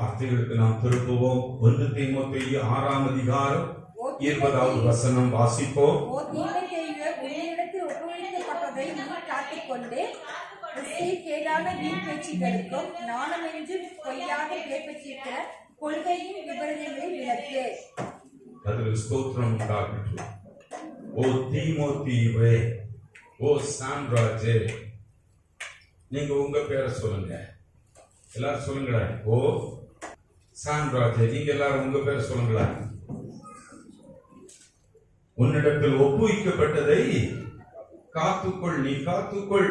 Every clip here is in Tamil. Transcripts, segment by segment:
வார்த்தைகளுக்கு நாம் திருப்புவோம். 1 தீமோத்தேயு 6ஆம் அதிகாரம் 20வது வசனம் வாசிப்போம். ஒப்புவிக்கப்பட்டதை நீ காத்துக்கொண்டு கேடான வீண் பேச்சுகளுக்கும் நாணமென்று பொய்யாக பேசியிருக்கிற கொள்கையின் விபரீதங்களை விளக்கு. அதுக்கு ஸ்தோத்திரம் உண்டாகட்டும். ஓ தீமோத்தேயுவே, ஓ சாம்ராஜே, நீங்க உங்க பேரை சொல்லுங்க. எல்லாரும் சொல்லுங்களேன். ஓ சாம்ராஜே, நீங்க எல்லாரும் உங்க பேரை சொல்லுங்களேன். உன்னிடத்தில் ஒப்புவிக்கப்பட்டதை காத்துக்கொள், நீ காத்துக்கொள்.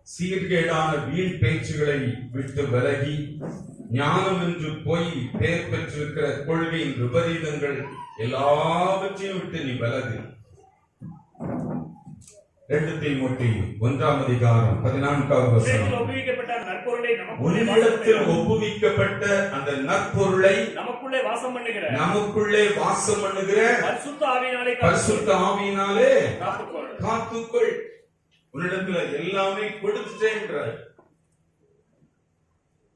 சீர்கேடான வீண் பேச்சுகளை விட்டு விலகி ஞானம் என்று போய் பெயர் பெற்றிருக்கிற கொள்கையின் விபரீதங்கள் எல்லாவற்றையும் விட்டு நீ விலகு. 2 தீமோத்தேயு 1ஆம் அதிகாரம் 14வது வசனம். உன்னிடத்தில் ஒப்புவிக்கப்பட்ட அந்த நற்பொருளை நமக்குள்ளே வாசம் பண்ணுகிற பரிசுத்த ஆவியினாலே காத்துக்கொள். உன்னிடத்துல எல்லாமே கொடுத்துட்டேன்ற,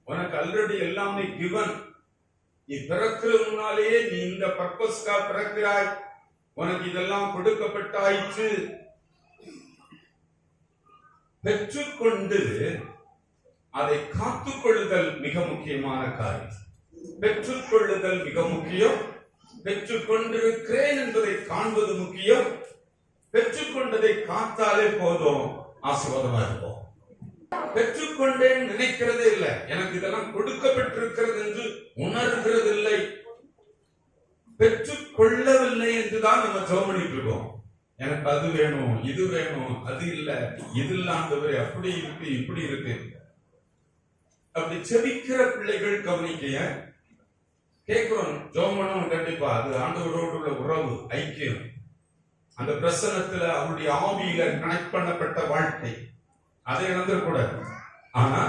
உனக்கு ஆல்ரெடி எல்லாமே கிவன். நீ பிறக்கிற முன்னாலேயே நீ இந்த பர்பஸ்கா பிறக்கிறாய், உனக்கு இதெல்லாம் கொடுக்கப்பட்டாயிற்று. பெற்றுக்கொண்டு அதை காத்துக்கொள்ளுதல் மிக முக்கியமான காரியம். பெற்றுக்கொள்ளுதல் மிக முக்கியம். பெற்றுக்கொண்டிருக்கிறேன் என்பதை காண்பது முக்கியம். பெற்றுக்கொண்டதை காத்தாலே போதும், ஆசீர்வாதமா இருப்போம். பெற்றுக்கொண்டேன் நினைக்கிறதே இல்லை, எனக்கு இதெல்லாம் கொடுக்கப்பட்டிருக்கிறது என்று உணர்கிறது இல்லை. பெற்றுக்கொள்ளவில்லை என்றுதான் நம்ம ஜெபம் பண்ணிட்டு இருக்கோம். எனக்கு அது வேணும், இது வேணும், அது இல்ல, இது இல்லாண்டவரே, அப்படி இருக்கு, இப்படி இருக்கு. அப்படி செபிக்கிற பிள்ளைகள் கவனிக்கைய கேட்கிறோம். ஜெபம் பண்ணணும் கண்டிப்பா. அது ஆண்டவரோடு உள்ள உறவு, ஐக்கியம், அந்த பிரசன்னத்துல அவருடைய ஆவியில கனெக்ட் பண்ணப்பட்ட வாழ்க்கை, அதை இழந்துடக்கூடாது. ஆனா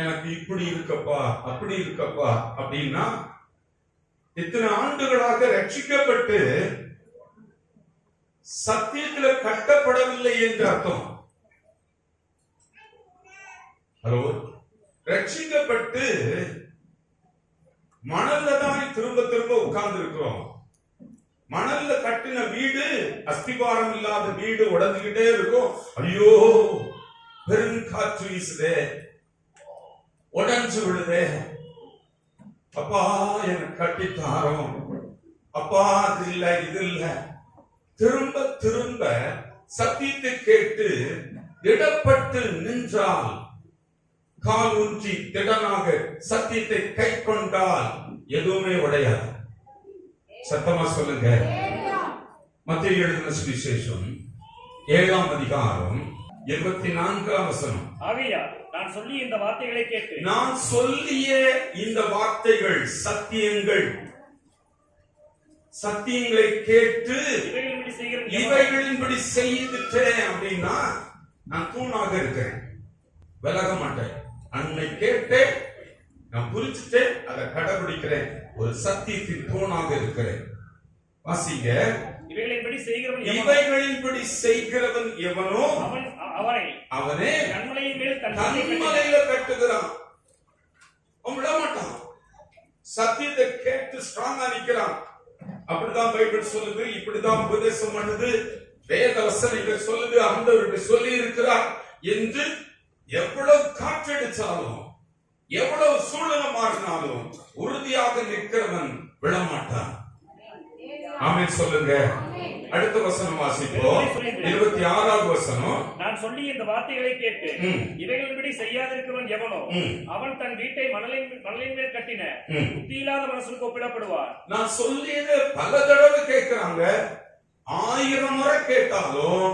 எனக்கு இப்படி இருக்கப்பா, அப்படி இருக்கப்பா அப்படின்னா இத்தனை ஆண்டுகளாக ரட்சிக்கப்பட்டு சத்தியத்துல கட்டப்படவில்லை என்று அர்த்தம். ஹலோ, ரட்சிக்கப்பட்டு மணல்ல தான் திரும்ப திரும்ப உட்கார்ந்து இருக்கிறோம். மணல்ல கட்டின வீடு, அஸ்திபாரம் இல்லாத வீடு உடைஞ்சுக்கிட்டே இருக்கும். ஐயோ, பெருங்காற்று வீசுதே, உடைஞ்சு விழுதே, அப்பா எனக்கு கட்டித்தாரோம், அப்பா அது இல்ல இது இல்ல. திரும்ப திரும்ப சத்தியத்தை கேட்டு திடப்பட்டு நின்றால், கால் ஊன்றி திடனாக சத்தியத்தை கை கொண்டால் எதுவுமே உடையாது. சத்தமா சொல்லுங்க. மத்தேயு எழுதின சுவிசேஷம் 7ஆம் அதிகாரம் 24ஆம் வசனம். ஆகையால் நான் சொல்லிய இந்த வார்த்தைகளை கேட்டு, நான் சொல்லிய இந்த வார்த்தைகள் சத்தியங்கள், சத்தியங்களை கேட்டு இவைகளின்படி செய்துட்டேன் அப்படின்னா நான் தூணாக இருக்கிறேன், விலக மாட்டேன். அன்னை கேட்டேன், நான் புரிச்சுட்டேன், அதை கடைபிடிக்கிறேன், ஒரு சத்தியத்தின் தூணாக இருக்கிறேன். வாசிங்க. இவைகளின்படி செய்கிறவன் எவனோ அவனே கன்மலையில கட்டுகிறான். அவன் விட மாட்டான். சத்தியத்தை கேட்டு ஸ்ட்ராங்கா நிக்கிறான். அப்படிதான் பைபிள் சொல்லுது, இப்படிதான் உபதேசம் பண்ணுது, வேத வசனங்கள் சொல்லுது, ஆண்டவர் சொல்லி இருக்கிறார் என்று எவ்வளவு காற்றடிச்சாலும், எவ்வளவு சூழ்நிலை மாறினாலும் உறுதியாக நிற்கிறவன் விடமாட்டான். ஆமென் சொல்லுங்க. அடுத்த வசனம் வாசிப்போம். 26வது வசனம். நான் சொல்லி இந்த வார்த்தைகளை கேட்டு இவைகளின்படி செய்யாதிருக்கிறவன் எவனோ அவன் தன் வீட்டை மணலின் மேல் கட்டின புத்தியில்லாத மனுஷனுக்கு ஒப்பிடப்படுவார். நான் சொல்லியது பல தடவை கேட்கிறாங்க, 1000 முறை கேட்டாலும்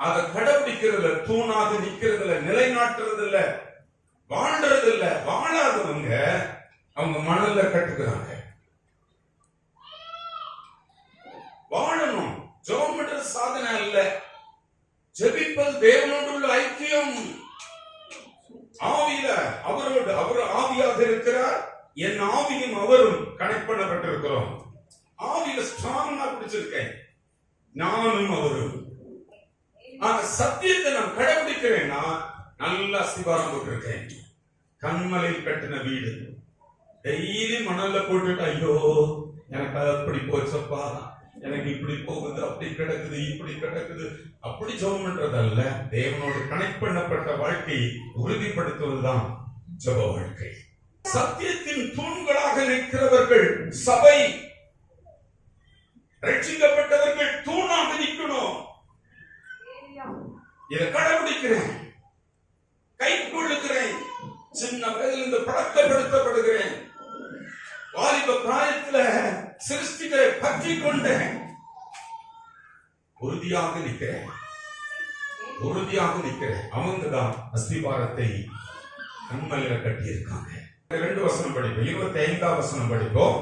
அதை கடைபிடிக்கிறதுல, தூணாக நிக்கிறதுல, நிலைநாட்டுறது இல்ல, வாழ்றது இல்ல. வாழாதவங்க அவங்க மணல்ல கட்டுக்கிறாங்க. வாழணும், ஜெபம் சாதனை அல்ல, ஜெபிப்பது தேவனோடு உள்ள ஐக்கியம். ஆவியில அவரோடு, அவர் ஆவியாக இருக்கிறார், என் ஆவியும் அவரும் கனெக்ட் பண்ணப்பட்டிருக்கிறோம். ஆவியில ஸ்ட்ராங்கா பிடிச்சிருக்கேன், நானும் அவரும். சத்தியத்தை நான் கடைபிடிக்கிறேன்னா நல்ல அஸ்திபாரம் போட்டிருக்கேன். கண்மலையில் கட்டின வீடு. டெய்லி மணல்ல போட்டுட்டு ஐயோ எனக்கு அப்படி போச்சப்பா, எனக்கு இப்படி போகுது, அப்படி கிடக்குது, இப்படி கிடக்குது, அப்படி ஜெபம் பண்றதல்ல. தேவனோடு கனெக்ட் பண்ணப்பட்ட வாழ்க்கை உறுதிப்படுத்துவதுதான் ஜெப வாழ்க்கை. சத்தியத்தின் தூண்களாக நிற்கிறவர்கள் சபை, ரட்சிக்கப்பட்டவர்கள் தூணாக நிற்கணும். இதை கடைபிடிக்கிறேன், கை கொள்ளுகிறேன், சின்ன வயதிலிருந்து பழக்கப்படுத்தப்படுகிறேன், வாலிப பிராயத்துல சிருஷ்டிகளை பற்றி கொண்டேன், உறுதியாக நிற்கிறேன், உறுதியாக நிற்கிறேன். அவங்கதான் அஸ்திபாரத்தை கண்மலையில கட்டி இருக்காங்க. 2 வசனம் படிப்போம், 25ஆம் வசனம் படிப்போம்.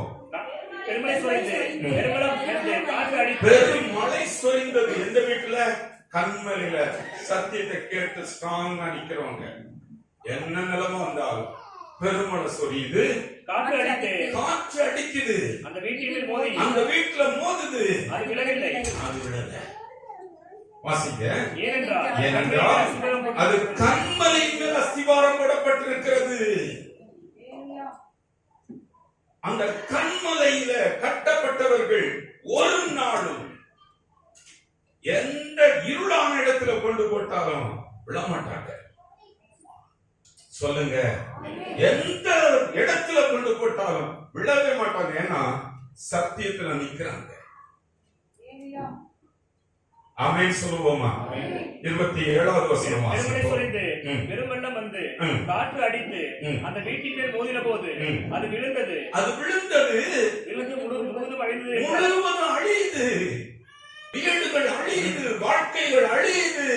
பெருமழை சொரிந்து பெருவெள்ளம் எழுந்து காற்று அடித்து பெருமழை சொரிந்தது. எந்த வீட்டுல? கண்மலையில. சத்தியத்தை கேட்டு ஸ்ட்ராங்கா நிக்கிறவங்க என்ன நிலைமை வந்தாலும் பெருமழை சொரியுது, காற்று அடித்து காற்று அடிக்குது, அந்த வீட்டின் மேல் மோதி அந்த வீட்டுல மோதுது, அது விழவில்லை. அது விழல. வாசிக்க. ஏனென்றால் அது கண்மலையின் மேல் அஸ்திவாரம் போடப்பட்டிருக்கிறது. அந்த கண்மலையில கட்டப்பட்டவர்கள் ஒரு நாளும் எந்த இருளான இடத்துல கொண்டு போட்டாலும் விழமாட்டாங்க. சொல்லுங்க, எந்த இடத்துல கொண்டு போட்டாலும் விழவே மாட்டாங்க. ஏன்னா சத்தியத்துல நிக்கிறாங்க. ஆமென் சொல்லுவோமா? 27வது வசனம் பெருமழை வாசிப்போம். சொரிந்து பெருவெள்ளம் வந்து காற்று அடித்து அந்த வீட்டின் மேல் மோதின போது அது விழுந்தது, அது விழுந்தது, விழுந்து முழுவதும் அழிந்தது. முழுவதும் அழியுது, வீடுகள் அழியுது, வாழ்க்கைகள் அழியுது,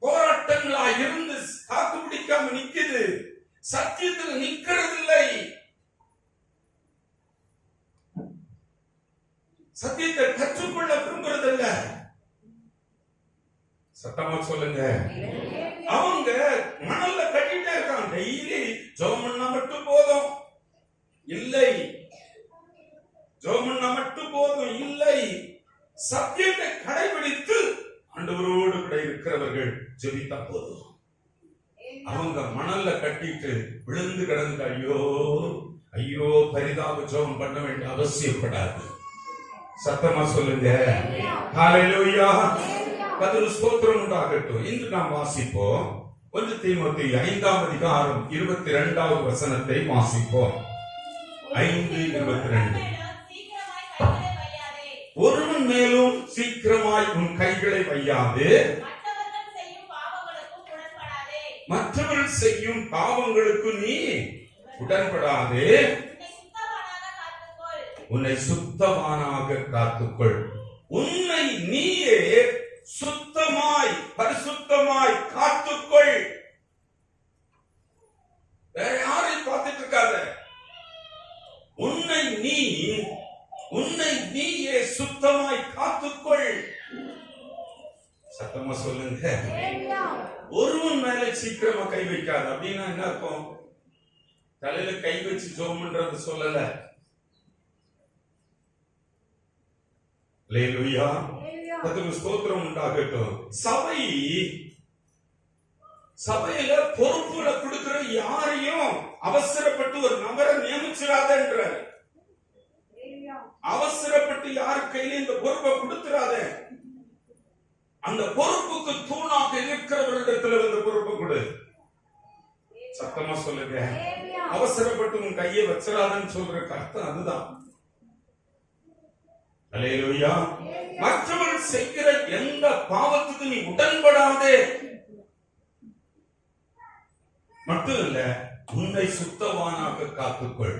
போராட்டங்களா இருந்து தாக்கு பிடிக்காம நிக்குது, சத்தியத்தில் நிக்கிறது இல்லை, சத்தியத்தை கற்றுக்கொள்ள விரும்புறதில்ல. சத்தமா சொல்லுங்க. அவங்க மணல்ல கட்டிட்டே இருக்காங்க. டெய்லி ஜெபம் பண்ணா மட்டும் போதும் இல்லை, ஜெபம் பண்ணா மட்டும் போதும் இல்லை, சத்தியத்தை கடைபிடித்து ஆண்டவரோடு கூட இருக்கிறவர்கள் ஜெபித்தா போதும். அவங்க மணல்ல கட்டிட்டு விழுந்து கிடந்து ஐயோ ஐயோ பரிதாப ஜெபம் பண்ண வேண்டிய அவசியப்படாது. சத்தமா சொல்லுங்க. ஹல்லேலூயா. கர்த்தருக்கு ஸ்தோத்திரம் உண்டாகட்டும். இன்று நாம் வாசிப்போம் 1 தீமோத்தேயு 5ஆம் அதிகாரம் 22வது வசனத்தை வாசிப்போம். 5:22. ஒருவன் மேலும் சீக்கிரமாய் உன் கைகளை வையாது, மற்றவர்கள் செய்யும் பாவங்களுக்கு நீ உடன்படாதே, உன்னை சுத்தமானாக காத்துக்கொள். உன்னை நீயே சுத்தமாய் பரிசுத்தமாய் காத்துக்கொள். வேற யாரையும் பார்த்துட்டு இருக்காத. உன்னை நீயே சுத்தமாய் காத்துக்கொள். சத்தமா சொல்லுங்க. ஒருவன் மேல சீக்கிரமா கை வைக்காது. அப்படின்னா என்ன அர்த்தம்? தலையில கை வச்சு ஜெபம்ன்றது சொல்லல. அல்லேலூயா. கர்த்தருக்கு ஸ்தோத்திரம் உண்டாகட்டும். சபையில பொறுப்புகளை கொடுக்கிற யாரையும் அவசரப்பட்டு ஒரு நபரை நியமிச்சிடாதன்ற. அவசரப்பட்டு யாரு கையில இந்த பொறுப்பை கொடுத்துறாத. அந்த பொறுப்புக்கு தூணாக இருக்கிறவரிடத்துல இந்த பொறுப்பை கொடு. சத்தமா சொல்லுங்க. அவசரப்பட்டு உன் கையை வச்சிடாதன்னு சொல்ற அர்த்தம் அதுதான். அல்லேலூயா. மற்றவர்கள் செய்கிற எந்த பாவத்துக்கு நீ உடன்படாதே. மட்டும் இல்ல, உன்னை சுத்தவானாக காத்துக்கொள்.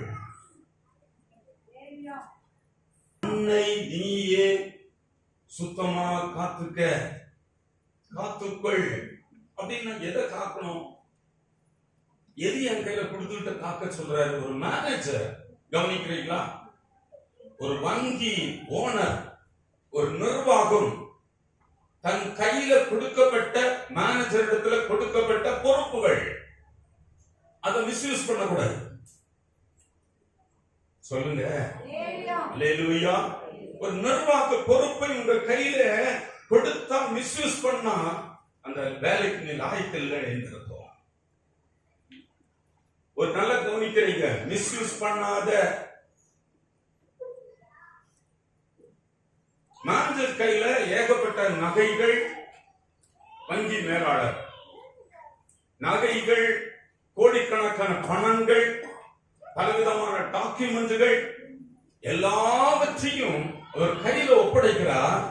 உன்னை நீயே சுத்தமாக காத்துக்கொள். அப்படின்னா எதை காக்கணும்? எது என் கையில கொடுத்துட்டு காக்க சொல்றாரு? ஒரு மேனேஜர் கவனிக்கிறீங்களா? ஒரு வங்கி ஓனர், ஒரு நிர்வாகம் தன் கையில கொடுக்கப்பட்ட மேனேஜர் இடத்துல கொடுக்கப்பட்ட பொறுப்புகள், அதை மிஸ்யூஸ் பண்ணக்கூடாது. சொல்லுங்க. அல்லேலூயா. ஒரு நிர்வாக பொறுப்பை உங்க கையில கொடுத்தா மிஸ்யூஸ் பண்ணா அந்த வேலைக்கு நீ லாயக்கு இல்லை என்று அர்த்தம். ஒரு நல்ல கவனிக்கிறீங்க, மிஸ்யூஸ் பண்ணாத. மேனேஜர் கையில ஏகப்பட்ட நகைகள், வங்கி மேலாளர் நகைகள், கோடிக்கணக்கான பணங்கள், பலவிதமான டாக்குமெண்ட்கள் எல்லாவற்றையும் அவர் கையில ஒப்படைக்கிறார்.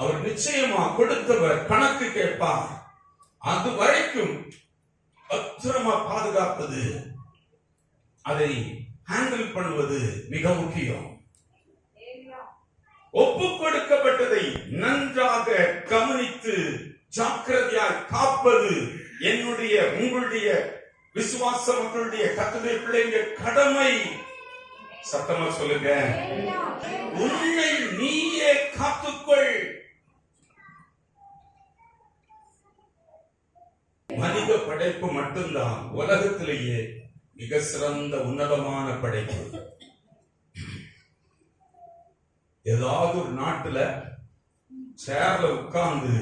அவர் நிச்சயமா கொடுத்தவர் கணக்கு கேட்பார். அது வரைக்கும் பத்திரமா பாதுகாப்பது, அதை ஹேண்டில் பண்ணுவது மிக முக்கியம். ஒப்பு கொடுக்கப்பட்டதை நன்றாக கவனித்து ஜாக்கிரதையாய் காப்பது என்னுடைய, உங்களுடைய விசுவாச மக்களுடைய, கர்த்தருடைய பிள்ளைங்க கடமை. சத்தமா சொல்லுங்க, உன்னை நீயே காத்துக்கொள். மனித படைப்பு மட்டும்தான் உலகத்திலேயே மிக சிறந்த உன்னதமான படைப்பு. ஏதாவது ஒரு நாட்டுல சேர்ல உட்கார்ந்து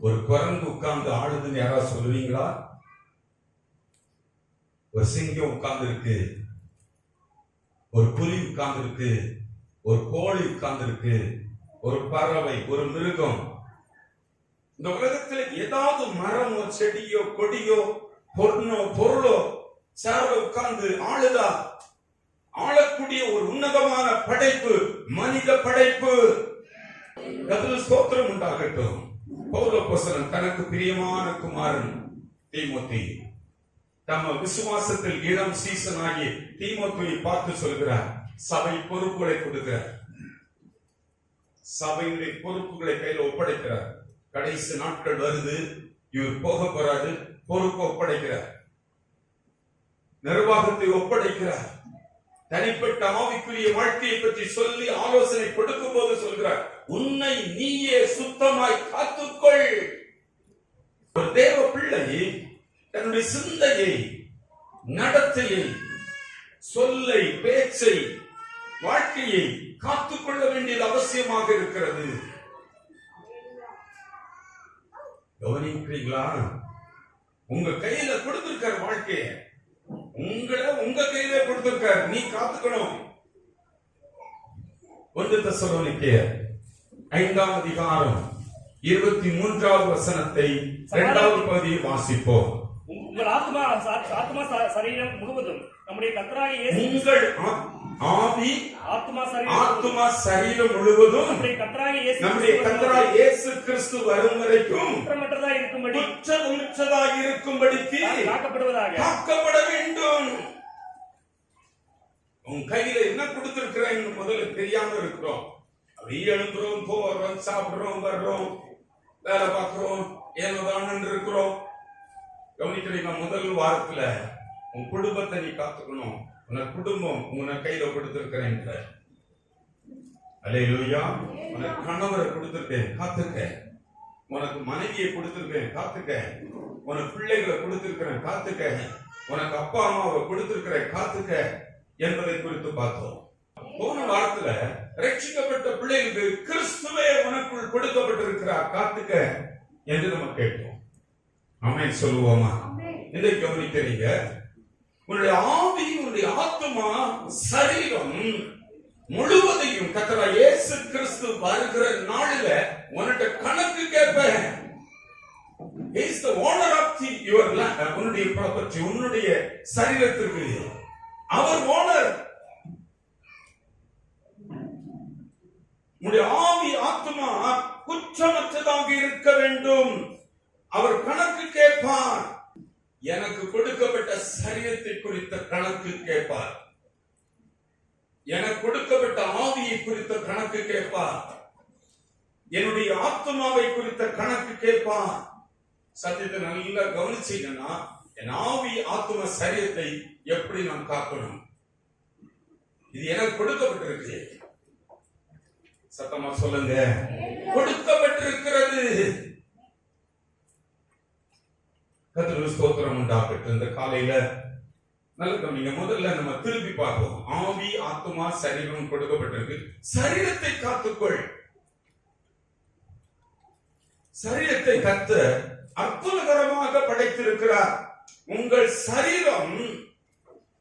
ஒரு குரங்கு உட்கார்ந்து ஆளுதுன்னு யாராவது சொல்லுவீங்களா? ஒரு சிங்கம் உட்கார்ந்து இருக்கு, ஒரு புலி உட்கார்ந்து இருக்கு, ஒரு கோழி உட்கார்ந்து இருக்கு, ஒரு பறவை, ஒரு மிருகம். இந்த உலகத்துல ஏதாவது மரமோ செடியோ கொடியோ பொருளோ சேர்ல உட்கார்ந்து ஆளுதா? ஆளக்கூடிய ஒரு உன்னதமான படைப்பு மனித படைப்பு. கர்த்தருக்கு ஸ்தோத்திரம் உண்டாகட்டும். பவுலப்போஸ்தலன் தனக்கு பிரியமான குமாரன் தீமோத்தேயு, தம்ம விசுவாசத்தில் இளம் சீசனாகி தீமோத்தேயுவை பார்த்து சொல்கிறார், சபை பொறுப்புகளை கொடுக்கிறார், சபையுடைய பொறுப்புகளை கையில் ஒப்படைக்கிறார். கடைசி நாட்கள் வருது, இவர் போக போறாரு, பொறுப்பு ஒப்படைக்கிறார், நிர்வாகத்தை ஒப்படைக்கிறார். தனிப்பட்ட ஆவிக்குரிய வாழ்க்கையை பற்றி சொல்லி ஆலோசனை கொடுக்கும் போது சொல்கிறார், உன்னை நீயே சுத்தமாய் காத்துக்கொள். ஒரு தேவ பிள்ளை தன்னுடைய சிந்தையை, நடத்தையை, சொல்லை, பேச்சை, வாழ்க்கையை காத்துக்கொள்ள வேண்டியது அவசியமாக இருக்கிறது. கவனிக்கிறீங்களா? உங்க கையில கொடுத்திருக்கிற வாழ்க்கைய உங்க கையில கொடுத்திருக்கார், நீ காத்துக்கணும். 1 தெசலோனிக்கேயர் 5ஆம் அதிகாரம் 23வது வசனத்தை 2வது பகுதியை வாசிப்போம். உங்கள் ஆத்மா சரீரம் முழுவதும் நம்முடைய கர்த்தராகிய இயேசு, உங்கள் ஆவி, ஆத்மா, சரீரம் முழுவதும் நம்முடைய கர்த்தராகிய இயேசு கிறிஸ்து வரும் வரைக்கும் குற்றமற்றதாய் இருக்கும்படிக்கு காக்கப்பட வேண்டும். உன் கையில என்ன கொடுத்திருக்கிறேன் முதல்ல தெரியாம இருக்கிறோம். அப்படியே எழுந்துறோம், போறோம், சாப்பிடுறோம், வர்றோம், வேலை பார்க்கிறோம், ஏனோதான் இருக்கிறோம். கவனிக்கிறீங்க, முதல் வாரத்துல உன் குடும்பத்தை நீ காத்துக்கணும். உனக்கு குடும்பம் உன கையில கொடுத்திருக்கிறேன். அல்லேலூயா. உனக்கு கணவரை கொடுத்திருக்கேன், காத்துக்க. உனக்கு மனைவியை கொடுத்திருக்கேன், காத்துக்க. உனக்கு பிள்ளைகளை கொடுத்திருக்கிறேன், காத்துக்க. உனக்கு அப்பா அம்மாவை கொடுத்திருக்கிறேன், காத்துக்க என்பதை குறித்து பார்த்தோம். போன வாரத்துல ரட்சிக்கப்பட்ட பிள்ளைகளுக்கு கிறிஸ்துவே உனக்குள் கொடுக்கப்பட்டிருக்கிறார், காத்துக்க என்று நம்ம கேட்டோம். ஆமென் சொல்லுவோமா? இதை கவனிக்கிறீங்க. உன்னுடைய ஆவி, உன்னுடைய ஆத்மா, சரீரம் முழுவதையும் கர்த்தராகிய இயேசு கிறிஸ்து வருகிற நாளில உன்னுடைய கணக்கு கேட்பேன். He is the owner of your land. உன்னுடைய ப்ராப்பர்ட்டி, உன்னுடைய சரீரத்திற்கு அவர் ஓனர். உன்னுடைய ஆவி, ஆத்மா குற்றமற்றதாக இருக்க வேண்டும். அவர் கணக்கு கேட்பார். எனக்கு கொடுக்கப்பட்ட சரீரத்தை குறித்த கணக்கு கேட்பார். எனக்கு கொடுக்கப்பட்ட ஆவியை குறித்த கணக்கு கேட்பார். என்னுடைய ஆத்மாவை குறித்த கணக்கு கேட்பார். சத்தியத்தை நல்லா கவனிச்சீங்கன்னா, என் ஆவி, ஆத்மா, சரீரத்தை எப்படி நான் காக்கணும், இது எனக்கு கொடுக்கப்பட்டிருக்கு. சத்தமா சொல்லுங்க, கொடுக்கப்பட்டிருக்கிறது. கர்த்தருக்கு ஸ்தோத்திரம் உண்டாகட்டும். இந்த காலையில நல்ல கவனிங்க. முதல்ல நம்ம திருப்பி பார்ப்போம். ஆவி, ஆத்மா, சரீரம் கொடுக்கப்பட்டிருக்கு. சரீரத்தை காத்துக்கொள். சரீரத்தை கர்த்தர் அற்புதகரமாக படைத்திருக்கிறார். உங்கள் சரீரம்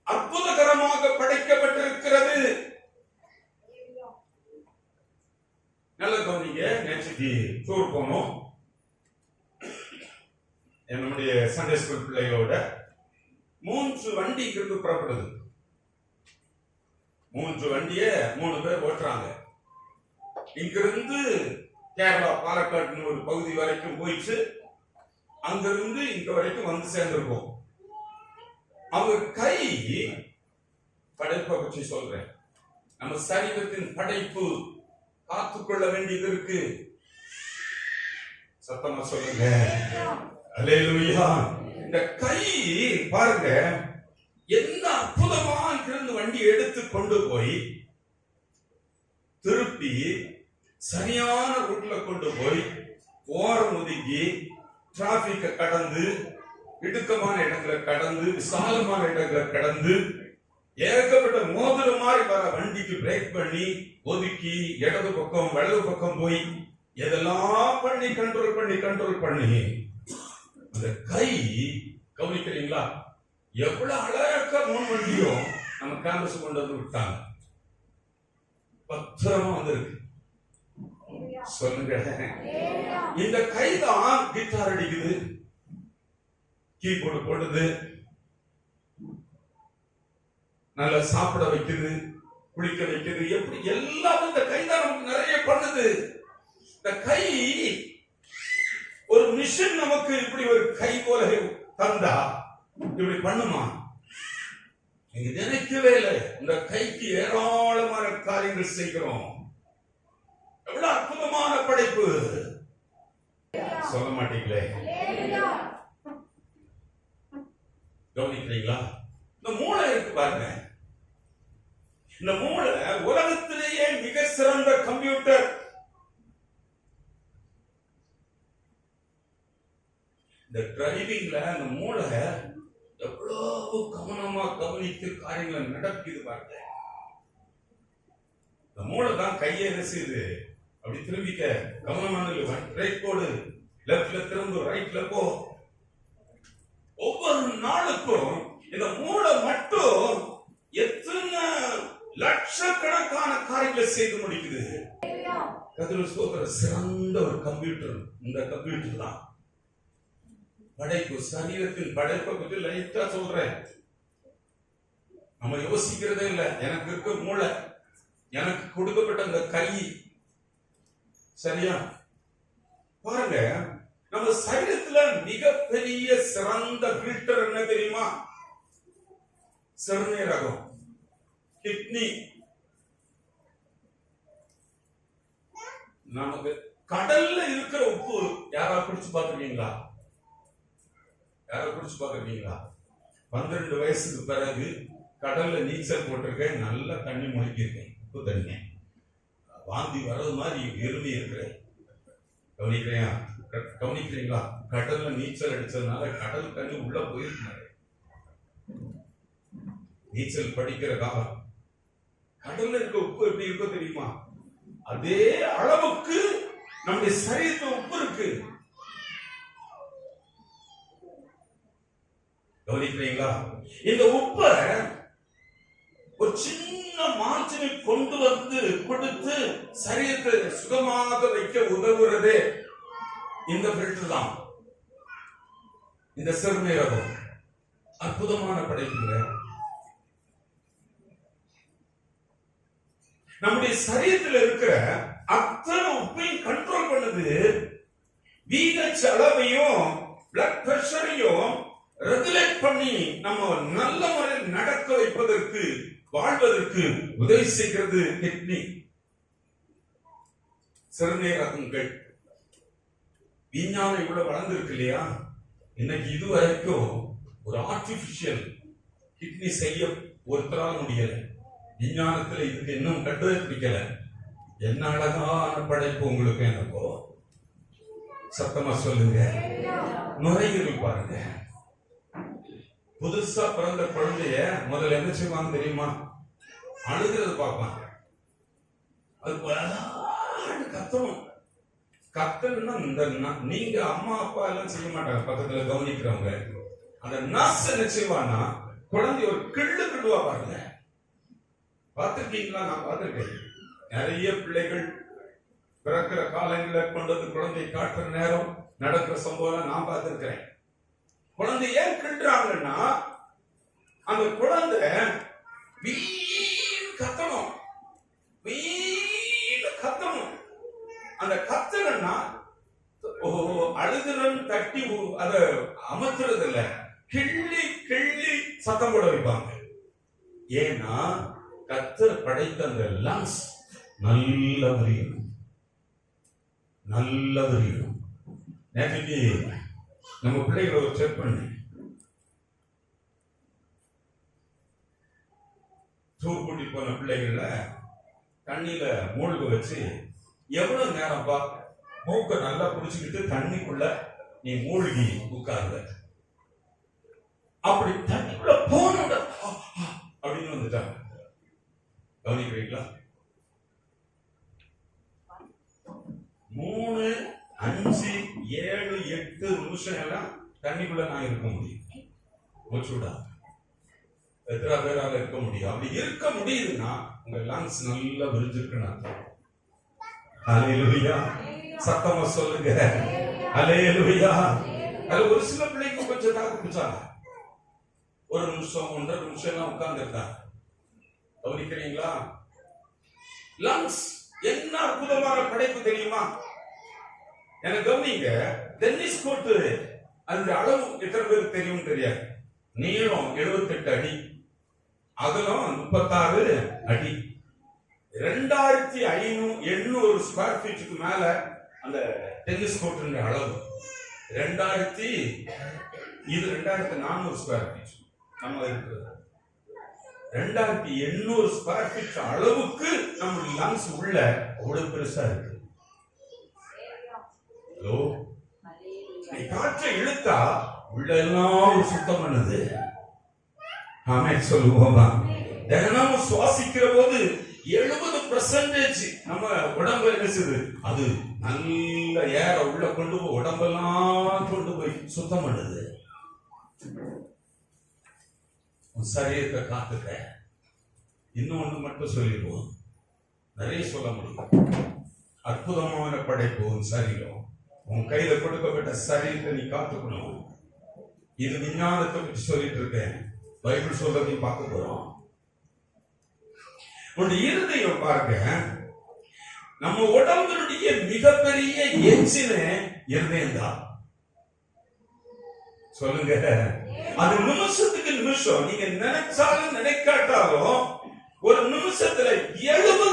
அற்புதகரமாக படைக்கப்பட்டிருக்கிறது. நல்ல கவனிங்க. நேற்றுக்கு டூர் போனோம். என்னுடைய சண்டே ஸ்கூல் பிள்ளைகளோட 3 வண்டி இங்கிருந்து புறப்படுது. 3 வண்டியை 3 பேர் ஓட்டுறாங்க. இங்கிருந்து கேரளா பாலக்காடு ஒரு பகுதி வரைக்கும் போயிட்டு அங்கிருந்து இங்க வரைக்கும் வந்து சேர்ந்திருக்கோம். அவங்க கை படைப்பை பற்றி சொல்றேன். நம்ம சரீரத்தின் படைப்பு காத்துக்கொள்ள வேண்டியது இருக்கு. சத்தமா சொல்லுங்க. அல்லேலூயா. இந்த கை பாருங்க, என்ன அற்புதமா இருந்து வண்டி எடுத்து கொண்டு போய் திருப்பி சரியான ரூட்ல கொண்டு போய் ஓரம் ஒதுக்கி டிராபிக்க கடந்து இடுக்கமான இடங்களை கடந்து விசாலமான இடங்களை கடந்து ஏகப்பட்ட மோதிர மாதிரி வர வண்டிக்கு பிரேக் பண்ணி ஒதுக்கி இடது பக்கம் வலது பக்கம் போய் எதெல்லாம் பண்ணி கண்ட்ரோல் பண்ணி அந்த கை கவனிக்கிறீங்களா? எவ்வளவு அழகா 3 வண்டியும் நம்ம கேம்பஸ் கொண்டு வந்து விட்டாங்க. பத்திரமா வந்திருக்கு. சொல்லுங்க. இந்த கைதான் கிட்டார் அடிக்குது, கீபோர்டு போடுது, நல்லா சாப்பிட வைக்குது, குளிக்க வைக்குது. எப்படி எல்லாம் இந்த கைதான் நமக்கு நிறைய பண்ணுது. இந்த கை ஒரு மிஷின் நமக்கு இப்படி ஒரு கை போல தந்தா இப்படி பண்ணுமா? நீங்க நினைக்கவே இல்லை. இந்த கைக்கு ஏராளமான காரியங்கள் செய்கிறோம். எவ்வளவு அற்புதமான படைப்பு. சொல்ல மாட்டீங்களே. கவனிக்கிறீங்களா? இந்த மூளை இருக்கு பாருங்க. இந்த மூளை உலகத்திலேயே மிக சிறந்த கம்ப்யூட்டர். இந்த டிரைவிங்ல அந்த மூளை எவ்வளவு கவனமா கவனித்து காரியங்களை நடக்குது பாருங்க. இந்த மூளை தான் கையை என்ன செய்யுது? அப்படி திரும்பிக்க கவனமான ரைட் போடு, லெப்ட்ல திரும்ப, ரைட்ல போ. ஒவ்வொரு நாளுக்கும் இந்த மூளை மட்டும் எத்தனை லட்சக்கணக்கான காரியங்களை செய்து முடிக்குது. சிறந்த ஒரு கம்ப்யூட்டர் இந்த கம்ப்யூட்டர் தான். படைப்பு, சரீரத்தின் படைப்பை பற்றி லைட்டா சொல்றேன். நம்ம யோசிக்கிறதே இல்லை. எனக்கு இருக்க மூளை, எனக்கு கொடுக்கப்பட்ட அந்த கை, சரியா? பாருங்க, நம்ம சரீரத்துல மிகப்பெரிய சிறந்த ஃபில்டர் என்ன தெரியுமா? சிறுநீரகம், கிட்னி. நமக்கு கடல்ல இருக்கிற உப்பு யாராவது குடிச்சு பார்த்திருக்கீங்களா? 12 வயசுக்கு பிறகு கடல்ல நீச்சல் போட்டிருக்கேன், நல்லா தண்ணி முழுக்கியிருக்கேன், உப்பு தண்ணி, வாந்தி வர்றது மாதிரி எருமை இருக்கிறேன். கவனிக்கிறீங்களா? கடல்ல நீச்சல் அடிச்சதுனால கடல் தண்ணி உள்ள போயிருக்கு. நீச்சல் படிக்கிற காலம் கடல்ல இருக்க உப்பு எப்படி இருக்கோ தெரியுமா? அதே அளவுக்கு நம்முடைய சரீரத்துல உப்பு இருக்கு. கவனிக்கிறீங்களா? இந்த உப்பை ஒரு சின்ன மார்ஜினை கொண்டு வந்து கொடுத்து சரீரத்தை சுகமாக வைக்க உதவுறதே இந்த ஃபில்டர் தான், இந்த சிறுநீரகம். அற்புதமான படைப்புங்க. நம்முடைய சரீரத்தில் இருக்கிற அத்தனை உப்பையும் கண்ட்ரோல் பண்ணுது. வீகச் அளவையும் பிளட் பிரஷரையும் ரெகுலேட் பண்ணி நம்ம நல்ல முறையில் நடக்க வைப்பதற்கு, வாழ்வதற்கு உதவி செய்கிறது கிட்னி, சிறுநீரகங்கள். விஞ்ஞானம் இவ்வளவு வளர்ந்திருக்கு இல்லையா? இன்னைக்கு இதுவரைக்கும் ஒரு ஆர்டிபிஷியல் கிட்னி செய்ய ஒருத்தரால் முடியல. விஞ்ஞானத்துல இதுக்கு இன்னும் கண்டுபிடிக்கல. என்ன அழகான படைப்பு உங்களுக்கு எனக்கோ. சத்தமா சொல்லுங்க. நுரையீரல் பாருங்க. புதுசா பிறந்த குழந்தைய முதல்ல என்ன செய்வாங்க தெரியுமா? அழுகிறது பார்ப்பாங்க. அது கத்தணும். கத்தணும்னா இந்த நீங்க அம்மா அப்பா எல்லாம் செய்ய மாட்டாங்க, பக்கத்துல கவனிக்கிறவங்க. அந்த நர்ஸ் என்ன செய்வான்னா குழந்தை ஒரு கிள்ளுவா பாருங்க. பார்த்திருக்கீங்களா? நான் பார்த்திருக்கேன். நிறைய பிள்ளைகள் பிறக்கிற காலங்களை கொண்டு வந்து குழந்தை காட்டுற நேரம் நடக்கிற சம்பவம் நான் பார்த்திருக்கிறேன். குழந்தை ஏன் கிள்றாங்கன்னா அந்த குழந்தை வீண் கத்தணும், வீண் கத்தணும். அந்த கத்தனா அழுதுறன்னு தட்டி அத அமர்த்துறது இல்ல, கிள்ளி கிள்ளி சத்தம் போட வைப்பாங்க. ஏன்னா கத்தர் படைத்த அந்த லங்ஸ் நல்ல விரியணும், நல்ல விரியணும். நேற்றைக்கு நம்ம பிள்ளைகளை ஒரு செக் பண்ணி டூர் கூட்டி போன பிள்ளைகள தண்ணியில மூழ்க வச்சு எவ்வளவு நேரம்ப்பா மூக்க நல்லா புடிச்சுக்கிட்டு தண்ணிக்குள்ள நீ மூழ்கி உட்கார்ந்த, அப்படி தண்ணிக்குள்ள போன அப்படின்னு வந்துட்டாங்க. கவனிக்கிறீங்களா? 3, 5, 7, 8 நிமிஷம் எல்லாம் தண்ணிக்குள்ள நான் இருக்க முடியும். மூச்சுடா எத்தனை பேரால இருக்க முடியும்? அப்படி இருக்க முடியுதுன்னா உங்க லங்ஸ் நல்லா விரிஞ்சிருக்குன்னு. ஹல்லேலூயா, சத்தமா சொல்லுங்க ஹல்லேலூயா. அது ஒரு சில பிள்ளைங்க கொஞ்சம் தாக்கு பிடிச்சாங்க, 1 நிமிஷம் 1.5 நிமிஷம் எல்லாம் உட்கார்ந்து இருந்தாங்க. கவனிக்கிறீங்களா? லங்ஸ் என்ன அற்புதமான படைப்பு தெரியுமா? எனக்கு கவனிங்க, டென்னிஸ் கோர்ட்டு அந்த அளவு எத்தனை பேருக்கு தெரியும் தெரியாது. நீளம் 78 அடி, அகலம் 36 அடி, 2800 ஸ்கொயர் ஃபீட்டுக்கு மேல அந்த டென்னிஸ் கோர்ட் அளவு. 2400 ஸ்கொயர் ஃபீட் நம்ம இருக்கிறது. 2800 ஸ்கொயர் ஃபீட் அளவுக்கு நம்ம லங்ஸ் உள்ள அவ்வளவு பெருசா இருக்கு. ஹலோ, காற்றை இழுத்தா உள்ள எல்லாம் சுத்தம் பண்ணுது. ஆமென் சொல்லுவோமா? தினமும் சுவாசிக்கிற போது 70% நம்ம உடம்பு என்ன செய்யுது? அது நல்ல ஏற உள்ள கொண்டு போய் உடம்பெல்லாம் கொண்டு போய் சுத்தம் பண்ணுது. சரீரத்தை காத்துக்க. இன்னொன்று மட்டும் சொல்லிடுவோம், நிறைய சொல்ல முடியும். அற்புதமான படைப்பு உன் சரீரம். உன் கையில கொடுக்கப்பட்ட சரீரத்தை நீ காத்துக்கணும். இது விஞ்ஞானத்தை பற்றி சொல்லிட்டு இருக்கேன், பைபிள் சொல்றதையும் பார்க்க போறோம். உன்னுடைய இருதயம் பாருங்க, நம்ம உடம்புடைய மிகப்பெரிய என்ஜின் இருதயம் தான். சொல்லுங்க, அது நிமிஷத்துக்கு நிமிஷம் நீங்க நினைச்சாலும் நினைக்காட்டாலும் ஒரு நிமிஷத்துல 70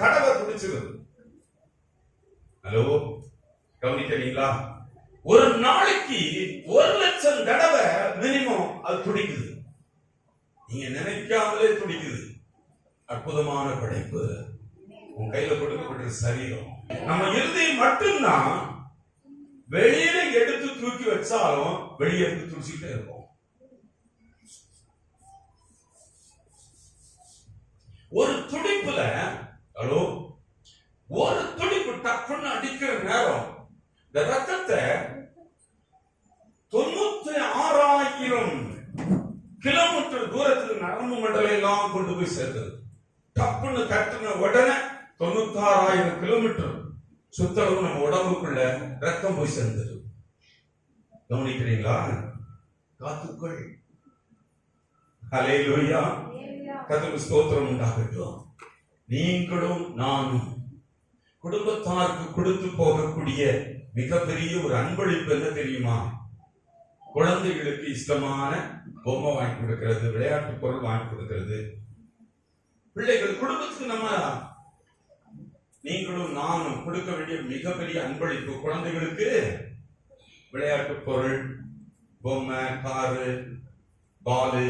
தடவை துடிச்சிருது. ஹலோ, கவனிக்கிறீங்களா? ஒரு நாளைக்கு 1,00,000 தடவை மினிமம் அது துடிக்குது. நீங்க நினைக்காமலே துடிக்குது. அற்புதமான படைப்பு உன் கையில கொடுக்கப்பட்ட சரீரம். நம்ம இருதயம் மட்டும்தான் வெளியில எடுத்து தூக்கி வச்சாலும் வெளியே எடுத்து தூக்கிட்டே இருக்கும். ஒரு துடிப்புல, ஹலோ, ஒரு துடிப்பு டக்குன்னு அடிக்கிற நேரம் இந்த ரத்தத்தை 96,000 கிலோமீட்டர் தூரத்துக்கு நரம்பு மண்டலம் எல்லாம் கொண்டு போய் சேர்த்தது. டப்புன்னு தட்டுன உடனே 96,000 கிலோமீட்டர் சுத்தளவு நம்ம உடம்புக்குள்ள ரத்தம் போய் சேர்ந்தது. கவனிக்கிறீங்களா? காத்துக்குள். ஹல்லேலூயா, கர்த்தருக்கு ஸ்தோத்திரம் உண்டாகட்டும். நீங்களும் நானும் குடும்பத்தாருக்கு கொடுத்து போகக்கூடிய மிகப்பெரிய ஒரு அன்பளிப்பு என்ன தெரியுமா? குழந்தைகளுக்கு இஷ்டமான பொம்மை வாங்கி கொடுக்கிறது, விளையாட்டு பொருள் வாங்கி கொடுக்கிறது. பிள்ளைகள் குடும்பத்துக்கு நம்ம நீங்களும் நானும் கொடுக்க வேண்டிய மிகப்பெரிய அன்பளிப்பு குழந்தைகளுக்கு விளையாட்டு பொருள், பொம்மை, காரு, பாலு,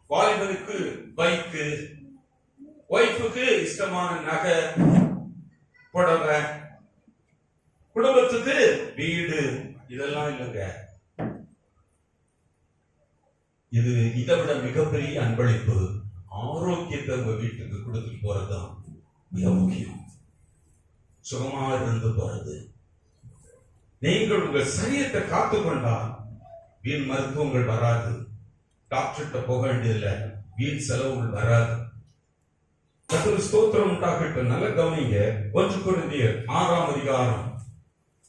வாலிபனுக்கு பைக்கு, ஒய்ஃபுக்கு இஷ்டமான நகை, புடவை, குடும்பத்துக்கு வீடு. இதெல்லாம் இல்லைங்க, இது இதை விட மிகப்பெரிய அன்பளிப்பு ஆரோக்கியத்தை உங்க வீட்டுக்கு கொடுத்துட்டு போறதுதான் மிக முக்கியம். சுகமாக இருந்து போறது. நீங்கள் உங்கள் சரீரத்தை காத்துக்கொண்டா வீண் மருத்துவங்கள் வராது, டாக்டர்கிட்ட போக வேண்டியதில்லை, வீண் செலவுகள் வராது. கர்த்தருக்கு ஸ்தோத்திரம் உண்டாகட்டும். நல்ல கவனிங்க. 1 கொரிந்தியர் 6ஆம் அதிகாரம்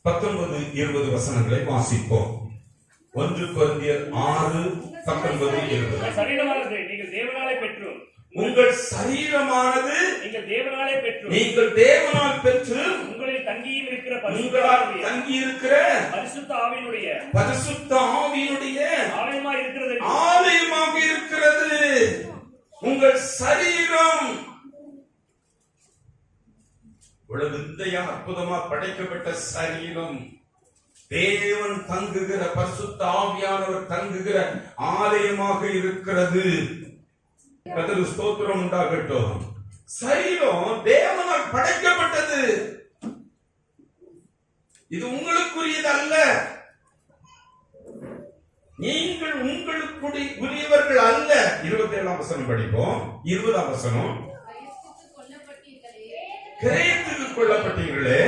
19-20 வசனங்களை வாசிப்போம். 1 கொரிந்தியர் 6:19-20. சரீரமானது நீங்கள் தேவனாலே பெற்றும் உங்கள் சரீரமானது நீங்கள் தேவனாலே பெற்றும் நீங்கள் தேவனால் பெற்று உங்களில் தங்கியும் இருக்கிற உங்களால் தங்கி இருக்கிற பரிசுத்த ஆவியினுடைய ஆலயமாக இருக்கிறது. ஆலயமாக இருக்கிறது உங்கள் சரீரம். இவ்வளவு விந்தையா அற்புதமா படைக்கப்பட்ட சரீரம் தேவன் தங்குகிற, பரிசுத்த ஆவியானவர் தங்குகிற ஆலயமாக இருக்கிறது. கர்த்தருக்கு ஸ்தோத்திரம் உண்டாகட்டும். சரீரம் தேவனால் படைக்கப்பட்டது. இது உங்களுக்குரியது அல்ல. நீங்கள் உங்களுக்குரியவர்கள் அல்ல. 27ஆம் வசனம் படிப்போம். 20ஆம் வசனம். கிரயத்துக்கு கொல்லப்பட்டீர்களே,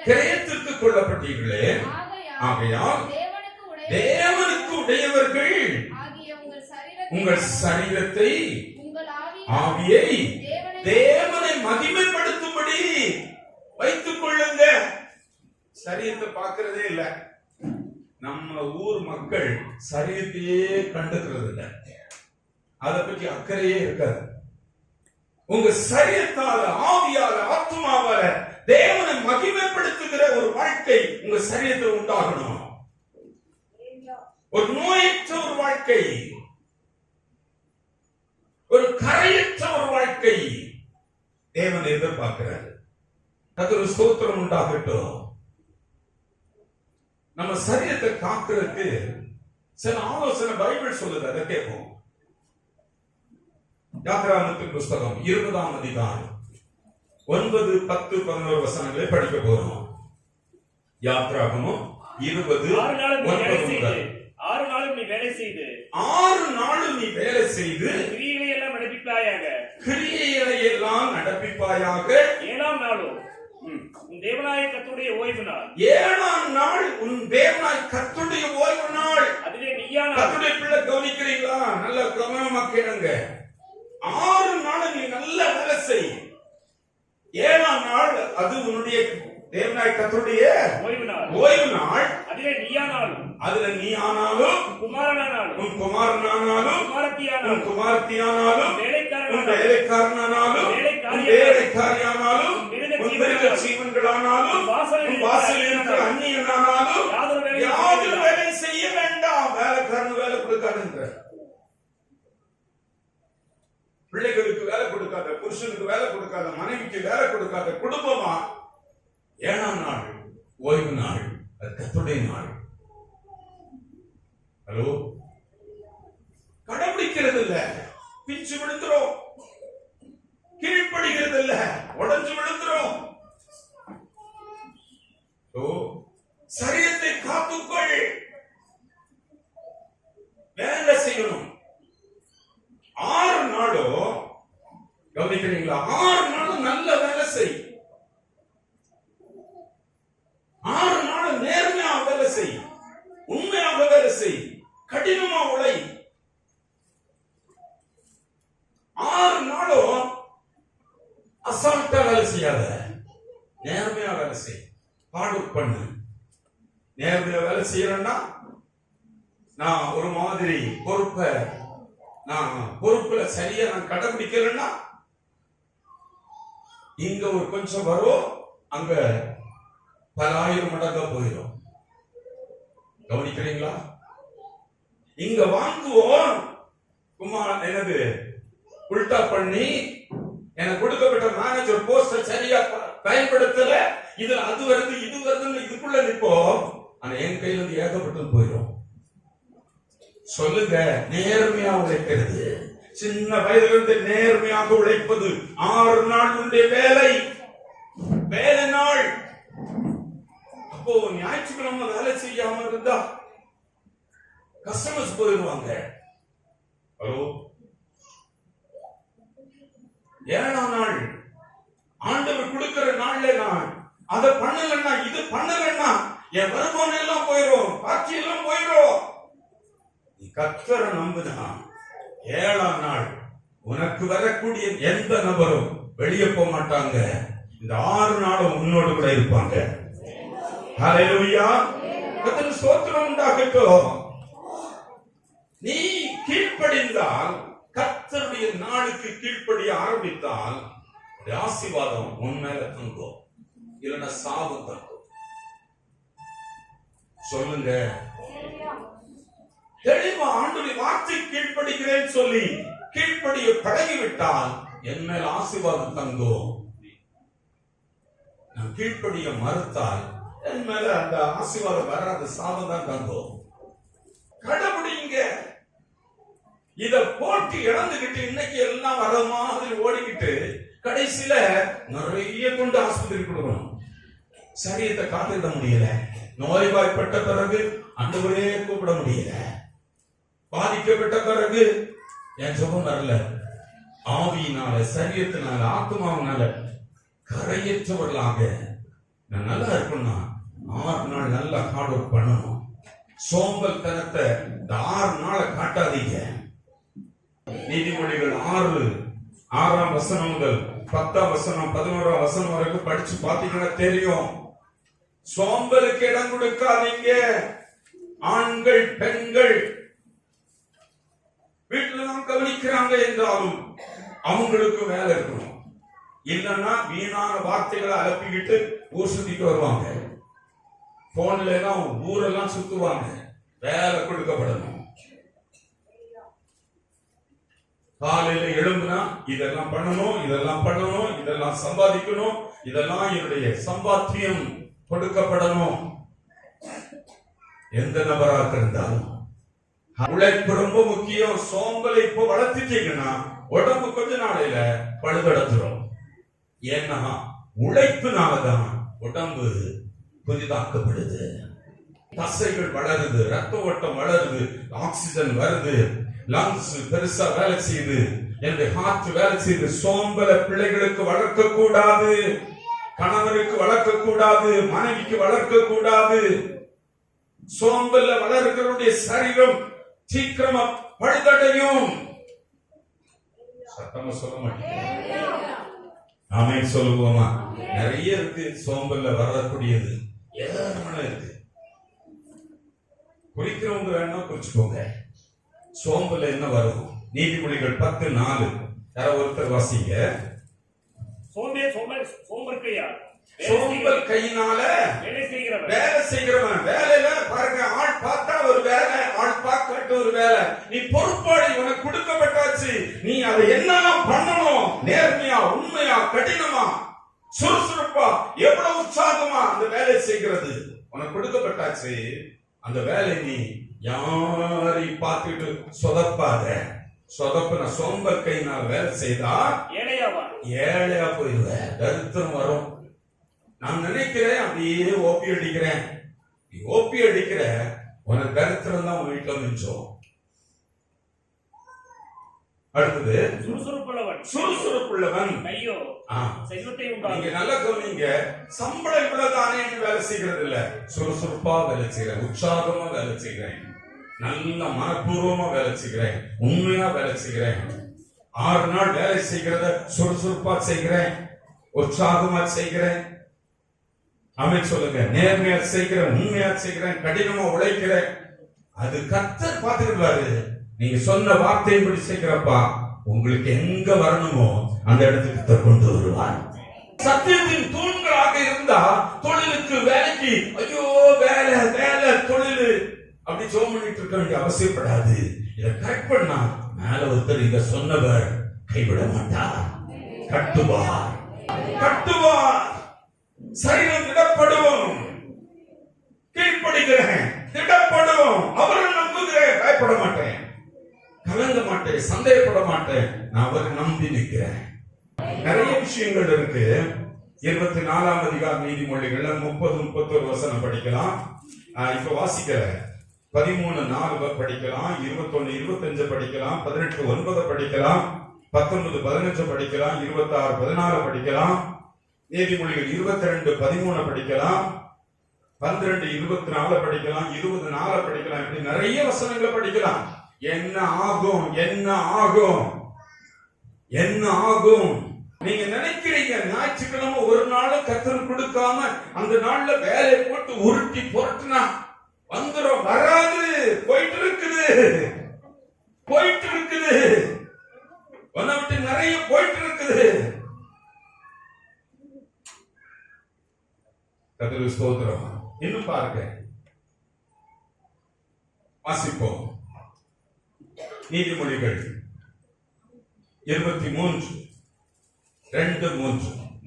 கிரயத்திற்கு கொல்லப்பட்டீர்களே, ஆகையால் தேவனுக்கு உடையவர்கள் உங்கள் சரீரத்தை, ஆவியை தேவனை மகிமைப்படுத்தும்படி வைத்துக் கொள்ளுங்க. சரீரத்தை பார்க்கிறதே இல்ல. நம்ம ஊர் மக்கள் சரீரத்தையே கண்டுக்கிறது இல்ல, அதை பற்றி அக்கறையே இருக்காது. உங்க சரீரத்தால, ஆவியால, ஆத்மாவால தேவனை மகிமைப்படுத்துகிற ஒரு வாழ்க்கை உங்க சரீரத்தில் உண்டாகணும். ஒரு நோயற்ற ஒரு வாழ்க்கை, ஒரு கரையற்ற ஒரு வாழ்க்கை தேவன் எதிர்பார்க்கிறார். கர்த்தருக்கு ஸ்தோத்திரம் உண்டாகட்டும். நம்ம சரீரத்தை காக்கிறதுக்கு சில ஆலோசனை பைபிள் சொல்லுது, அதை கேட்போம். யாத்திராகமத்தின் புஸ்தகம் 20ஆம் அதிகாரம் 9, 10, 11 வசனங்களை படிக்க போறோம். யாத்திராகமம் 20, 9. 6 நாளும் நீ வேலை செய்து 6 நாளும் நீ வேலை செய்து கிரியைகளை எல்லாம் நடப்பிப்பாயாக. கிரியைகளை எல்லாம் நடப்பிப்பாயாக. 7ஆம் நாளும் உன் தேவனாய கர்த்தருடைய ஓய்வு நாள். 7ஆம் நாள் உன் தேவனாய கர்த்தருடைய ஓய்வு நாள். அதிலே நீயா கர்த்தருடைய பிள்ளை கவனிக்கிறீங்களா? நல்ல கவனமா கேளுங்க. 6 நாள் நீ நல்ல வேலை செய். 7ஆம் நாள் அது உன்னுடைய தேவனாய கர்த்தருடைய ஓய்வு நாள். அதிலே நீ ஆனாலும், அதுல நீ ஆனாலும், குமாரனானாலும், உன் குமாரனானாலும், உன் குமாரத்தியானாலும், உன் வேலைக்காரனானாலும், உன் வேலைக்காரியானாலும், உன் மிருக ஜீவன்களானாலும், உன் வாசலில் இருக்கிற அந்நியனானாலும் யாரும் வேலை செய்ய வேண்டாம். வேலைக்காரன் வேலை கொடுக்காதுன்ற, பிள்ளைகளுக்கு வேலை கொடுக்காத, புருஷனுக்கு வேலை கொடுக்காத, மனைவிக்கு வேலை கொடுக்காத குடும்பமா 7ஆம் நாள் ஓய்வு நாள். அது கர்த்தருடைய நாள். ஹலோ, கடைபிடிக்கிறது இல்ல, பிஞ்சு விழுந்துரும். கீழ்ப்படுகிறது இல்ல, உடஞ்சு விழுந்துரும். சரீரத்தை காத்துக்கொள், வேலை செய்யணும். 6 நாளும் கவனிக்கிறீங்களா? 6 நாளும் நல்ல வேலை செய். 6 நாளும் நேர்மையா வேலை செய், உண்மையாக வேலை செய், கடினமா உழை. 6 நாளும் அசால்ட்டா வேலை செய்யாத, நேர்மையா வேலை செய், ஹார்ட் ஒர்க் பண்ணு. நேர்மையா வேலை செய்யறேன்னா நான் ஒரு மாதிரி பொறுப்புல சரியா நான் கடைபிடிக்கலன்னா இங்க ஒரு கொஞ்சம் வரும், அங்க பல ஆயிரம் மடங்கா போயிடும். கவனிக்கிறீங்களா? இங்க வாங்குவோம், என்னது உல்டா பண்ணி எனக்கு கொடுக்கப்பட்ட மேனேஜர் போஸ்ட சரியா பயன்படுத்தல, இதுல அது வருது இது வருதுன்னு இதுக்குள்ள நிற்போம். ஆனா என் கையில இருந்து ஏகப்பட்டது போயிடும். சொல்லுங்க, நேர்மையா உழைக்கிறது. சின்ன வயதுல இருந்து நேர்மையாக உழைப்பது 6 நாள் உடைய வேலை நாள். அப்போ ஞாயிற்றுக்கிழமை வேலை செய்யாம இருந்தா கஸ்டமர்ஸ் போயிடுவாங்க. ஹலோ, 7ஆம் நாள் ஆண்டவர் கொடுக்கிற நாள்ல நான் அதை பண்ணலன்னா, இது பண்ணலன்னா என் வருமானம் எல்லாம் போயிடும், ஆட்சி எல்லாம் போயிடும். நீ கர்த்தரை நம்புனா 7ஆம் நாள் உனக்கு வரக்கூடிய எந்த நபரும் வெளியே போக மாட்டாங்க. இந்த 6 நாளும் உன்னோடு கூட இருப்பாங்க. ஹல்லேலூயா. கர்த்தருக்கு ஸ்தோத்திரம் உண்டாகட்டும். நீ கீழ்ப்படிந்தால், கர்த்தருடைய நாளுக்கு கீழ்ப்படிய ஆரம்பித்தால் ஆசீர்வாதம் உன் மேல தங்கும், இல்லைன்னா சாபம் தங்கும். சொல்லுங்க தெளிவா. ஆண்டவருடைய வார்த்தை கீழ்ப்படிக்கிறேன்னு சொல்லி கீழ்ப்படிய பழகிவிட்டால் என் மேல் ஆசீர்வாதம் தங்கும். நான் கீழ்ப்படிய மறுத்தால் என் மேல அந்த ஆசீர்வாதம் வராத, சாபம் தான் தங்கும். கடைபிடிங்க. இத போட்டு இழந்துகிட்டு இன்னைக்கு எல்லாம் வர மாதிரி ஓடிக்கிட்டு கடைசியில நிறைய கொண்டு ஆஸ்பத்திரி கொடுக்கணும். சரீரத்தை காத்திட முடியல. நோய்வாய்ப்பட்ட பிறகு ஆண்டவரே கூப்பிட முடியல. பாதிக்கப்பட்ட பிறகு என் சுகம் வரல. ஆவியினால, சரீரத்தினால, ஆத்மாவினால கரையற்றவர்களாக நான் நல்லா இருக்கணும்னா 6 நாள் நல்லா ஹார்ட் ஒர்க் பண்ணணும். சோம்பல் தனத்தை இந்த 6 நாளை காட்டாதீங்க. நீதிமொழிகள் 6ஆம் வசனம் முதல் 10ஆம் வசனம் 11ஆம் வசனம் வரைக்கும் படிச்சு பாத்தீங்கன்னா தெரியும். சோம்பலுக்கு இடம் கொடுக்காதீங்க. ஆண்கள் பெண்கள் வீட்டுல தான் கவனிக்கிறாங்க என்றாலும் அவங்களுக்கு வேலை இருக்கணும். இல்லைன்னா வீணான வார்த்தைகளை அலப்பிக்கிட்டு ஊர் சுத்திட்டு வருவாங்க. போன்ல எல்லாம் ஊரெல்லாம் சுத்துவாங்க. வேலை கொடுக்கப்படணும். காலையில எழும்புனா இதெல்லாம் பண்ணணும், இதெல்லாம் பண்ணணும், இதெல்லாம் சம்பாதிக்கணும், இதெல்லாம் என்னுடைய சம்பாத்தியம் கொடுக்கப்படணும். எந்த நபராக இருந்தாலும் உழைப்பு ரொம்ப முக்கியம். சோம்பலை இப்போ வளர்த்துட்டீங்கன்னா உடம்பு கொஞ்ச நாளையில பழுதடைஞ்சிரும். ஏன்னா உழைப்புனாலதான் உடம்பு புதிதாக்கப்படுது. தசைகள் வளருது, ரத்த ஓட்டம் வளருது, ஆக்சிஜன் வருது, லங்ஸ் பெருசா வேலை செய்யுது, என்னுடைய ஹார்ட் வேலை செய்யுது. சோம்பலை பிள்ளைகளுக்கு வளர்க்க கூடாது, கணவருக்கு வளர்க்க கூடாது, மனைவிக்கு வளர்க்க கூடாது. சோம்பல்ல வளர்க்கிறவருடைய சரீரம் சீக்கிரமா பழுதடையும். சத்தமா சொல்ல மாட்டேங்க. ஆமென் சொல்லுவோமா? நிறைய இருக்கு சோம்பல்ல வரக்கூடியது, ஏராளமான இருக்கு. குறிக்கிறவங்க வேணா குறிச்சுக்கோங்க. சோம்பல்ல என்ன வரும்? நீதிமொழிகள் 10:4 யார ஒருத்தர் வாசிங்க. சோம்பல் கையினால வேலை செய்கிறவன். வேலையில பாருங்க, ஆள் பார்த்தா ஒரு வேலை, ஆள் பார்க்காட்ட ஒரு வேலை. நீ பொறுப்பாளி, உனக்கு கொடுக்கப்பட்டாச்சு. நீ அதை என்னெல்லாம் பண்ணணும், நேர்மையா, உண்மையா, கடினமா, சுறுசுறுப்பா, எவ்வளவு உற்சாகமா அந்த வேலை செய்கிறது உனக்கு கொடுக்கப்பட்டாச்சு. அந்த வேலை நீ யாரை பார்த்துட்டு சொதப்பாத. சொதப்பின சோம்பல் கையினால் வேலை செய்தா ஏழையா போயிடுவ, தரித்திரம் வரும். நான் நினைக்கிறேன் அப்படியே ஓப்பி அடிக்கிறேன். நீ ஓப்பி அடிக்கிற, உனக்கு தரித்திரம் தான் உன் வீட்டுல மிஞ்சம். அடுத்தது சுறுசுறுப்புள்ளவன். நீங்க நல்லா கவனிங்க. சம்பளம் இவ்வளவுதானே வேலை செய்கிறது இல்ல, சுறுசுறுப்பா வேலை செய்கிறேன், உற்சாகமா வேலை செய்கிறேன், நல்ல மனப்பூர்வமா வேலை செய்கிறேன், உண்மையா வேலை செய்கிறேன். 6 நாள் வேலை செய்கிறத சுறுசுறுப்பா செய்கிறேன், உற்சாகமா செய்கிறேன். ஆமென் சொல்லுங்க. நேர்மையா செய்கிறேன், உண்மையா செய்கிறேன், கடினமா உழைக்கிறேன். அது கர்த்தர் பார்த்துக்கிறாரு. நீங்க சொன்ன வார்த்தையின்படி செய்கிறப்பா, உங்களுக்கு எங்க வரணுமோ அந்த இடத்துக்கு கொண்டு வருவார். சத்தியத்தின் தூண்களாக இருந்தா தொழிலுக்கு, வேலைக்கு, ஐயோ வேலை வேலை தொழில் அப்படி ஜோம் பண்ணிட்டு இருக்க வேண்டிய அவசியப்படாது. இதை கரெக்ட் பண்ணா மேல ஒருத்தர் இத சொன்னவர் கைவிட மாட்டார், கட்டுவார், கட்டுவார். சரீரம் திடப்படும். கீழ்ப்படுகிறேன், திடப்படும். அவரை நம்புகிறேன், பயப்பட மாட்டேன், கலங்க மாட்டேன், சந்தேகப்பட மாட்டேன். நான் அவரை நம்பி நிற்கிறேன். நிறைய விஷயங்கள் இருக்கு. 24ஆம் அதிகார நீதிமொழிகள்ல 30-31 வசனம் படிக்கலாம். இப்ப வாசிக்கிற 13:4 படிக்கலாம், 21-25 படிக்கலாம், 18:9 படிக்கலாம், 19-15 படிக்கலாம், 26-14 படிக்கலாம், நீதிமொழிகள் 22-13 படிக்கலாம், 12:24 படிக்கலாம், 20:4 படிக்கலாம், இப்படி நிறைய வசனங்களை படிக்கலாம். என்ன ஆகும், என்ன ஆகும், என்ன ஆகும்? நீங்க நினைக்கிறீங்க ஞாயிற்றுக்கிழமை ஒரு நாள் கர்த்தர் கொடுக்காம அந்த நாள்ல வேலையை போட்டு உருட்டி புரட்டுனா வந்துரும். வராது. போயிட்டு இருக்குது, போயிட்டு இருக்குது, உன்னை விட்டு நிறைய போயிட்டு இருக்குது. கர்த்தருக்கு ஸ்தோத்திரம். இன்னும் பாருங்க, வாசிப்போம். நீதிமொழிகள் 23:2-3.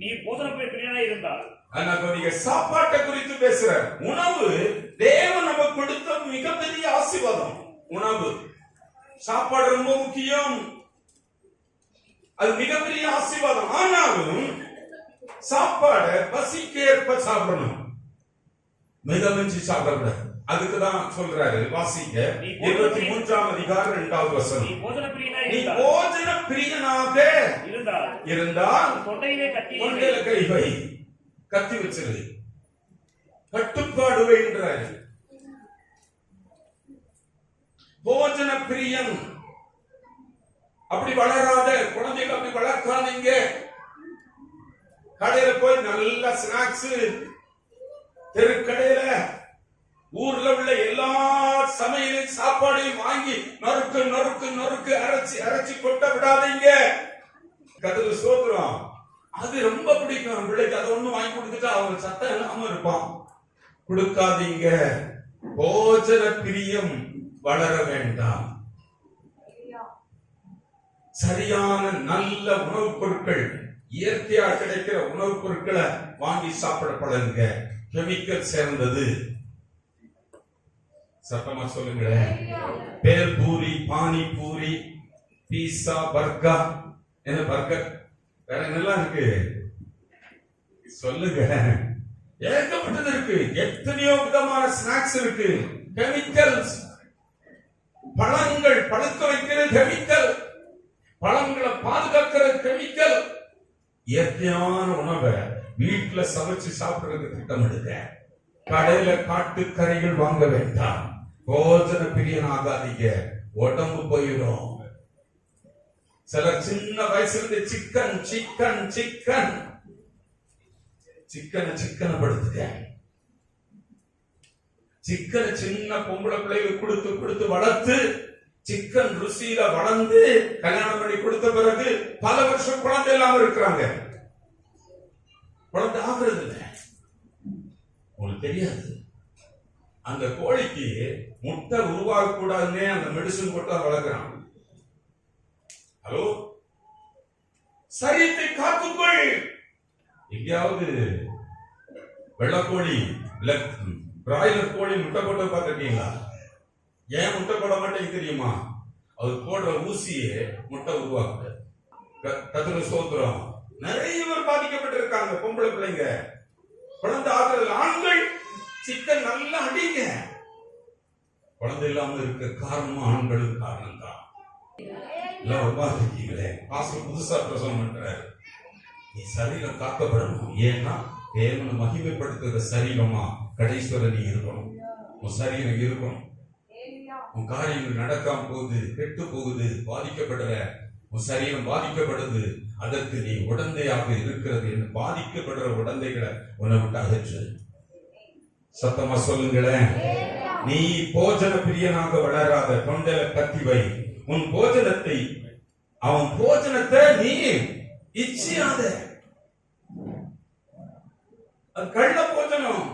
நீ போதன பிரியனாய் இருந்தால், நீங்க சாப்பாட்டை குறித்து பேசுற. உணவு தேவன் நமக்கு கொடுத்த மிகப்பெரிய ஆசீர்வாதம். உணவு, சாப்பாடு ரொம்ப முக்கியம், அது மிகப்பெரிய ஆசீர்வாதம். ஆனாலும் சாப்பாடு பசிக்கேற்ப சாப்பிடணும், மிதமிஞ்சி சாப்பிடக்கூடாது. அதுக்குதான் சொல்றாரு, வாசிக்க 23ஆம் அதிகாரம் 2வது வசனம். நீ போதன பிரியனாய் நீ போஜன பிரியனாக இருந்தால் தொண்டையிலே கை வை, கத்தி வச்சிரு, கட்டுப்பாடு வைன்றாரு. போஜன பிரியன் அப்படி வளராத குழந்தைகள், அப்படி வளர்க்காதீங்க. கடையில போய் நல்ல ஸ்நாக்ஸ், தெருக்கடையில ஊர்ல உள்ள எல்லா சமையல் சாப்பாடையும் வாங்கி நறுக்கு நறுக்கு நறுக்கு அரைச்சி அரைச்சி கொட்ட விடாதீங்க. கர்த்தருக்கு ஸ்தோத்திரம். அது ரொம்ப பிடிக்கும் பிள்ளைக்கு. அதை ஒண்ணு வாங்கி கொடுத்துட்டா அவங்க சத்தம் இல்லாம இருப்பான். கொடுக்காதீங்க. போஜன பிரியம் வளர வேண்டாம். சரியான நல்ல உணவுப் பொருட்கள், இயற்கையா கிடைக்கிற உணவுப் பொருட்களை வாங்கி சாப்பிட பழகுங்க. கெமிக்கல் சேர்ந்தது. சத்தமா சொல்லுங்களேன். பேல் பூரி, பானி பூரி, பீஸா, பர்கர், என்ன பர்கர், வேற என்னெல்லாம் இருக்கு சொல்லுங்க. ஏகப்பட்டது இருக்கு. எத்தனையோ விதமான ஸ்நாக்ஸ் இருக்கு. கெமிக்கல்ஸ். பழங்கள் பழுக்க வைக்கிறது கெமிக்கல், பழங்களை பாதுகாக்கிறது கெமிக்கல். இயற்கையான உணவை வீட்டுல சமைச்சு சாப்பிடுறதுக்கு திட்டமிடுங்க. கடையில காட்டுக்கறிகள் வாங்க வேண்டாம். போஜன பிரியன் ஆகாதீங்க, உடம்பு போயிடும். சிலர் சின்ன வயசுல இருந்து சிக்கன் சிக்கன் சிக்கன் சிக்கனை சிக்கனப்படுத்துங்க. சிக்கனை சின்ன பொம்பளை பிள்ளைகளுக்கு கொடுத்து கொடுத்து வளர்த்து சிக்கன் ருசியில வளர்ந்து கல்யாணம் பண்ணி கொடுத்த பிறகு பல வருஷம் குழந்தை இல்லாம இருக்கிறாங்க. குழந்தை ஆகுறது இல்லை. உங்களுக்கு தெரியாது, அந்த கோழிக்கு முட்டை உருவாக கூடாதுன்னே அந்த மெடிசன் போட்டு வளர்க்கிறான். ஹலோ, சரீரத்தை காத்துக்கொள். எங்கேயாவது வெள்ளக்கோழி, பிராய்லர் கோழி முட்டை போட்டு பார்த்திருக்கீங்களா? ஏன் முட்டை போட மாட்டேங்குது தெரியுமா? அது போடுற ஊசியே முட்டை உருவாக்குது. கர்த்தருக்கு ஸ்தோத்திரம். நிறைய பேர் பாதிக்கப்பட்டிருக்காங்க. பொம்பளை பிள்ளைங்க குழந்தை ஆகிறது. ஆண்கள் சிக்கன் நல்லா அடிங்க. குழந்தை இல்லாம இருக்க காரணமும் ஆண்களுக்கு காரணம் தான். இருக்கீங்களே, பாஸ்டர் புதுசா பிரசவம் பண்றாரு. நீ சரீரம் காக்கப்படணும். ஏன்னா தேவனை மகிமைப்படுத்துகிற சரீரமா கடைசி வரை நீ இருக்கணும். உன் சரீரம் இருக்கணும். உன் காரியங்கள் நடக்காம போகுது, கெட்டு போகுது, பாதிக்கப்படுற உன் சரீரம் பாதிக்கப்படுது. அதற்கு நீ உடந்தையாக இருக்கிறது என்று பாதிக்கப்படுற உடந்தைகளை உன்னை விட்டு அகற்று. சத்தமா சொல்லுங்களேன். நீ போஜன பிரியனாக வளராத. தொண்டையில கத்தி வை. உன் போஜனத்தை, அவன் போஜனத்தை நீ இச்சியாத. அது கள்ள போஜனம்.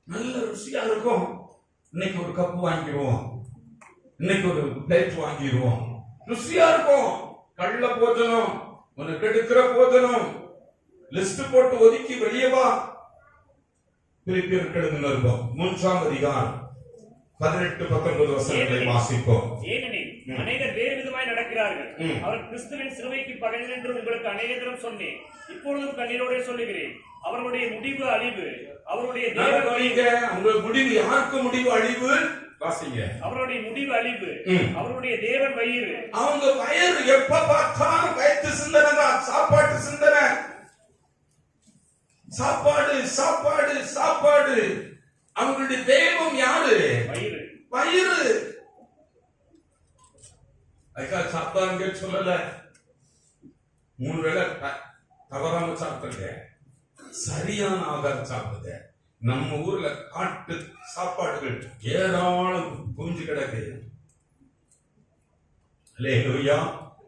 நல்ல ருசியா இருக்கும். இன்னைக்கு ஒரு கப்பு வாங்கிடுவோம், இன்னைக்கு ஒரு பிளேட் வாங்கிடுவோம், ருசியா இருக்கும். கள்ள போஜனம், உனக்கு எடுக்கிற போஜனம். லிஸ்ட் போட்டு ஒதுக்கி வெளியே வா. பிலிப்பியருக்கு எழுதின நிருபம் 3ஆம் அதிகாரம் 18-19 வசனங்களை வாசிப்போம். ஏனெனில் அநேகர் வேறு விதமாய் நடக்கிறார்கள். அவர் கிறிஸ்துவின் சிலுவைக்கு பகைஞர் என்று உங்களுக்கு அநேக தரம் சொன்னேன். இப்பொழுதும் கண்ணீரோட சொல்லுகிறேன். அவர்களுடைய முடிவு அழிவு. அவருடைய உங்கள் முடிவு யாருக்கு முடிவு அழிவு? வாசிங்க. அவருடைய முடிவு அழிவு. அவருடைய தேவன் வயிறு. அவங்க வயிறு எப்ப பார்த்தாலும் வயிற்று சிந்தனை தான், சாப்பாட்டு சிந்தனை. சாப்பாடு சாப்பாடு சாப்பாடு. அவங்களுடைய தெய்வம் யாரு? வயிறு. வயிறு. அதுக்காக சாப்பிட்டாங்க சொல்லல. 3 வேளை தவறாம சாப்பிட்டுங்க, சரியான ஆகாரம் சாப்பிடுங்க. நம்ம ஊர்ல காட்டு சாப்பாடுகள் ஏராளம் குஞ்சு கிடக்கு. அல்லேலூயா.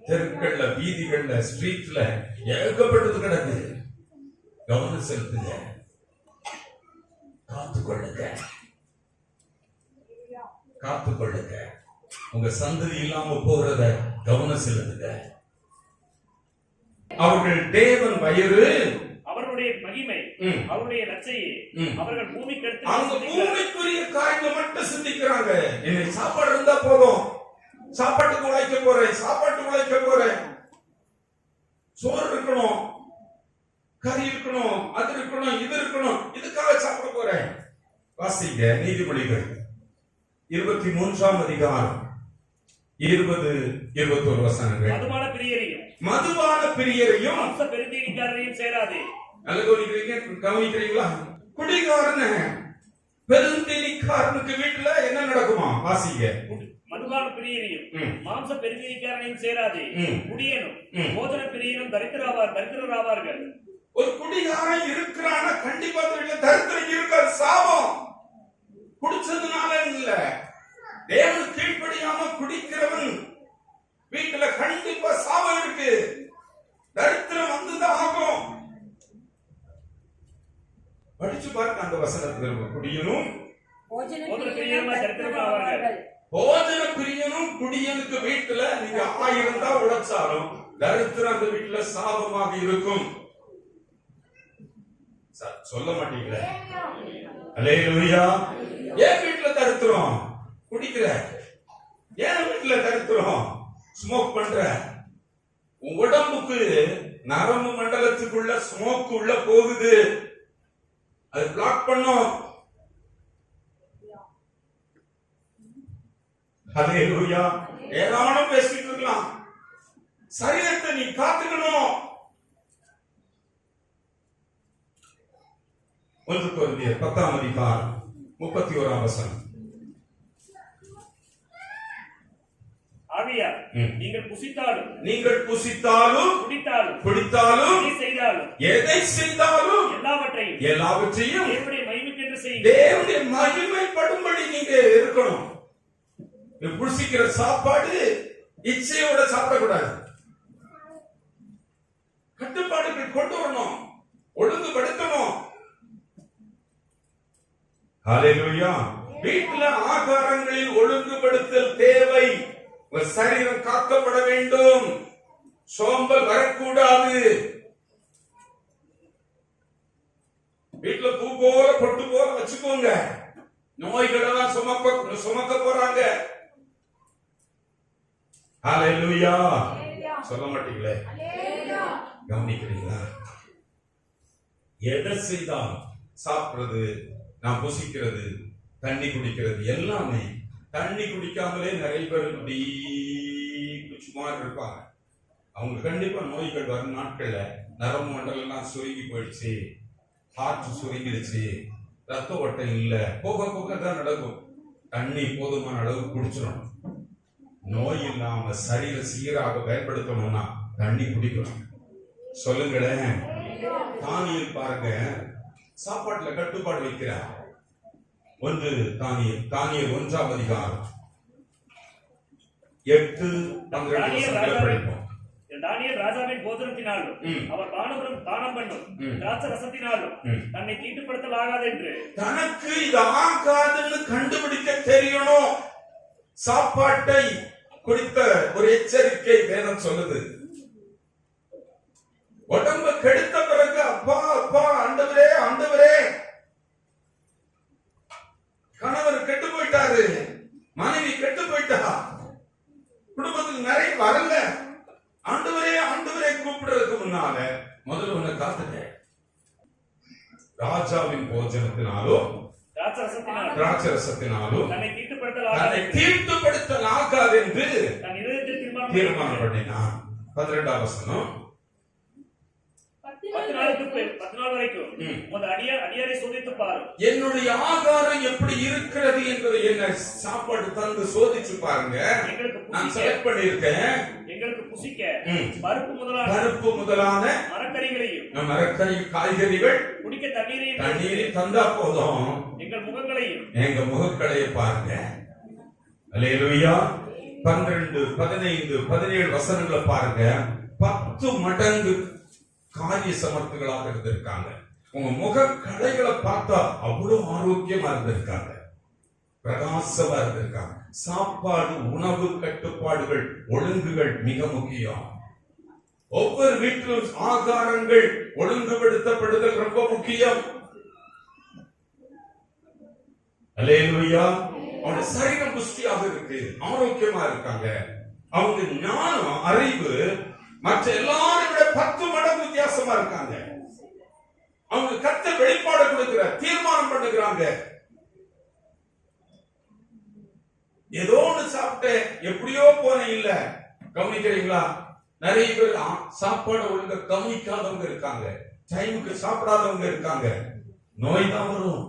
தெருக்கள்ல, வீதிகள்ல, ஸ்ட்ரீட்ல ஏகப்பட்டது கிடக்கு. கவனம் செலுத்துங்க, காத்துக்கொள்ளுங்க, காத்துக்கொள்ளுங்க. உங்க சந்ததி இல்லாம போறத கவனம் செலுத்துங்க. அவர்கள் தேவன் வயிறு, அவருடைய மகிமை, அவருடைய லட்சையே. அவர்கள் பூமிக்கு அவங்க எடுத்து பூமிக்குரிய காரியங்களை மட்டும் சிந்திக்கிறாங்க. இன்னைக்கு சாப்பாடு இருந்தா போதும், சாப்பாட்டுக்கு உழைக்க போறேன், சாப்பாட்டுக்கு உழைக்க போறேன். சோறு இருக்கணும், கறி இருக்கணும், அது இருக்கணும், இது இருக்கணும், இதுக்காக சாப்பிட போறேன். வாசிங்க நீதிமொழிகள் 23ஆம் அதிகாரம் 20-21 வசனங்கள். மதுபான பிரியரையும் மதுபான பிரியரையும் மாம்ச பெருந்தீனிக்காரரையும் சேராதே. நல்ல கவனிக்கிறீங்களா? குடிகாரன பெருந்தீனிக்காரனுக்கு வீட்டுல என்ன நடக்குமா? வாசிங்க. மதுபான பிரியரையும் மாம்ச பெருந்தீனிக்காரனையும் சேராதே. குடியனும் போதன பிரியனும் தரித்திரராவார்கள். ஒரு குடிகாரன் இருக்கிறான கண்டிப்பா தரித்திரம் இருக்காது. சாபம் குடிச்சதுனால இல்ல, தேவன் கீழ்ப்படியாம குடிக்கிறவன் வீட்டுல கண்டிப்பா சாபம் இருக்கு. தரித்திரம் வந்துதான் ஆகும். படிச்சு பாருங்க அந்த வசனத்துல. குடியனும் போஜன பிரியனும் குடியனுக்கு வீட்டுல நீங்க 1000 தான் உழைச்சாலும் தரித்திரம் அந்த வீட்டுல சாபமாக இருக்கும். சொல்ல மாட்டீங்களே? அல்லேலூயா. ஏன் வீட்டுல தரித்திரம்? குடிக்கிற. ஏன் வீட்டுல தரித்திரம்? ஸ்மோக் பண்ற. உன் உடம்புக்கு நரம்பு மண்டலத்துக்குள்ள ஸ்மோக் உள்ள போகுது, அது பிளாக் பண்ணும். அல்லேலூயா. ஏராளம் பேசிட்டு இருக்கலாம். சரீரத்தை நீ காத்துக்கணும். 1 கொரிந்தியர் 10ஆம் அதிகாரம் 31ஆம் வசனம். ஆவியார் நீங்கள் புசித்தாலும் குடித்தாலும் எதை செய்தாலும் எல்லாவற்றையும் தேவனுடைய மகிமைப்படும்படி நீங்க இருக்கணும். புசிக்கிற சாப்பாடு இச்சையோட சாப்பிடக்கூடாது. கட்டுப்பாடுகள் கொண்டு வரணும், ஒழுங்குபடுத்தணும். ஹல்லேலூயா. வீட்டுல ஆகாரங்களில் ஒழுங்குபடுத்தல் தேவை. சரீரம் காக்கப்பட வேண்டும், சோம்பல் வரக்கூடாது. வீட்டுல பூ போல பொட்டு போல வச்சுக்கோங்க. நோய்களெல்லாம் சுமக்க போறாங்க. ஹல்லேலூயா. சொல்ல மாட்டீங்களே? கவனிக்கிறீங்களா? எதை செய்தாலும் சாப்பிடுறது, நான் புசிக்கிறது, தண்ணி குடிக்கிறது எல்லாமே. தண்ணி குடிக்காமலே நிறைய பேர் சும்மா இருப்பாங்க. அவங்க கண்டிப்பா நோய்கள் வரும் நாட்கள்ல நரம்பு மண்டலம் சுருங்கி போயிடுச்சு, ஹார்ட் சுருங்கிடுச்சு, ரத்த ஓட்டம் இல்ல, போக போக தான் நடக்கும். தண்ணி போதுமான அளவு குடிச்சிடணும். நோய் இல்லாம சரீர சீராக பயன்படுத்தணும்னா தண்ணி குடிக்கணும். சொல்லுங்களேன். தானியல் பாருங்க, சாப்பாட்டுல கட்டுப்பாடு வைக்கிறார். 1 தானியல் 1ஆம் அதிகாரம் 8-12 படிப்போம். தானியேல் ராஜாவின் போதனத்தினாலும் அவர் பானம் பண்ணும் திராட்சை ரசத்தினாலும் தன்னை தீட்டுப்படுத்தல் ஆகாது என்று. தனக்கு இது ஆகாதுன்னு கண்டுபிடிக்க தெரியணும். சாப்பாட்டை குறித்த ஒரு எச்சரிக்கை வேதம் சொல்லுது. உடம்ப கெடுத்த பிறகு அப்பா அப்பா ஆண்டவரே ஆண்டவரே, கணவர் கெட்டு போயிட்டாரு, மனைவி கெட்டு போயிட்டா, குடும்பத்துக்கு நிறைய வரல, ஆண்டவரே ஆண்டவரே கூப்பிடுறதுக்கு முன்னால முதல்ல உன்னை காத்துக்க. ராஜாவின் போஜனத்தினாலும் திராட்சரசத்தினாலும் தன்னை தீட்டுப்படுத்தல் ஆகாது என்று தீர்மானம் பண்ணினான். 12ஆம் வசனம். 10 நாளுக்கு நாள் வரைக்கும் உமது அடியாரை சோதித்து பாரும். என்னுடைய ஆகாரம் எப்படி இருக்கிறது என்பதை என்ன சாப்பாடு தந்து சோதிச்சு பாருங்க. நான் செலக்ட் பண்ணியிருக்கேன். எங்களுக்கு புசிக்க பருப்பு முதலான மரக்கறி காய்கறிகள் குடிக்க தண்ணீரையும் தந்தா போதும். எங்க முகக்களையை பாருங்க. அல்லேலூயா. 12, 15, 17 வசனங்களை பாருங்க. 10 மடங்கு காரிய சமர்த்துகளாக இருந்திருக்காங்க. உங்க முகக்களைகளை பார்த்தா அவ்வளவு ஆரோக்கியமா இருந்திருக்காங்க, பிரகாசமா இருந்திருக்காங்க. சாப்பாடு, உணவு கட்டுப்பாடுகள், ஒழுங்குகள் மிக முக்கியம். ஒவ்வொரு வீட்டிலும் ஆகாரங்கள் ஒழுங்குபடுத்தப்படுதல் ரொம்ப முக்கியம். அல்லேலூயா. அவங்க சரீரம் புஷ்டியாக இருக்கு, ஆரோக்கியமா இருக்காங்க. அவங்க ஞானம், அறிவு மற்ற எல்லாரும் விட 10 மடங்கு வித்தியாசமா இருக்காங்க. அவங்க கர்த்தர் வெளிப்பாடு கொடுக்கிற தீர்மானம் பண்ணுகிறாங்க. ஏதோ ஒண்ணு சாப்பிட்டு எப்படியோ போன இல்ல. கவனிக்கிறீங்களா? நிறைய பேர் சாப்பாடு ஒழுங்க கவனிக்காதவங்க இருக்காங்க, டைமுக்கு சாப்பிடாதவங்க இருக்காங்க. நோய் தான் வரும்.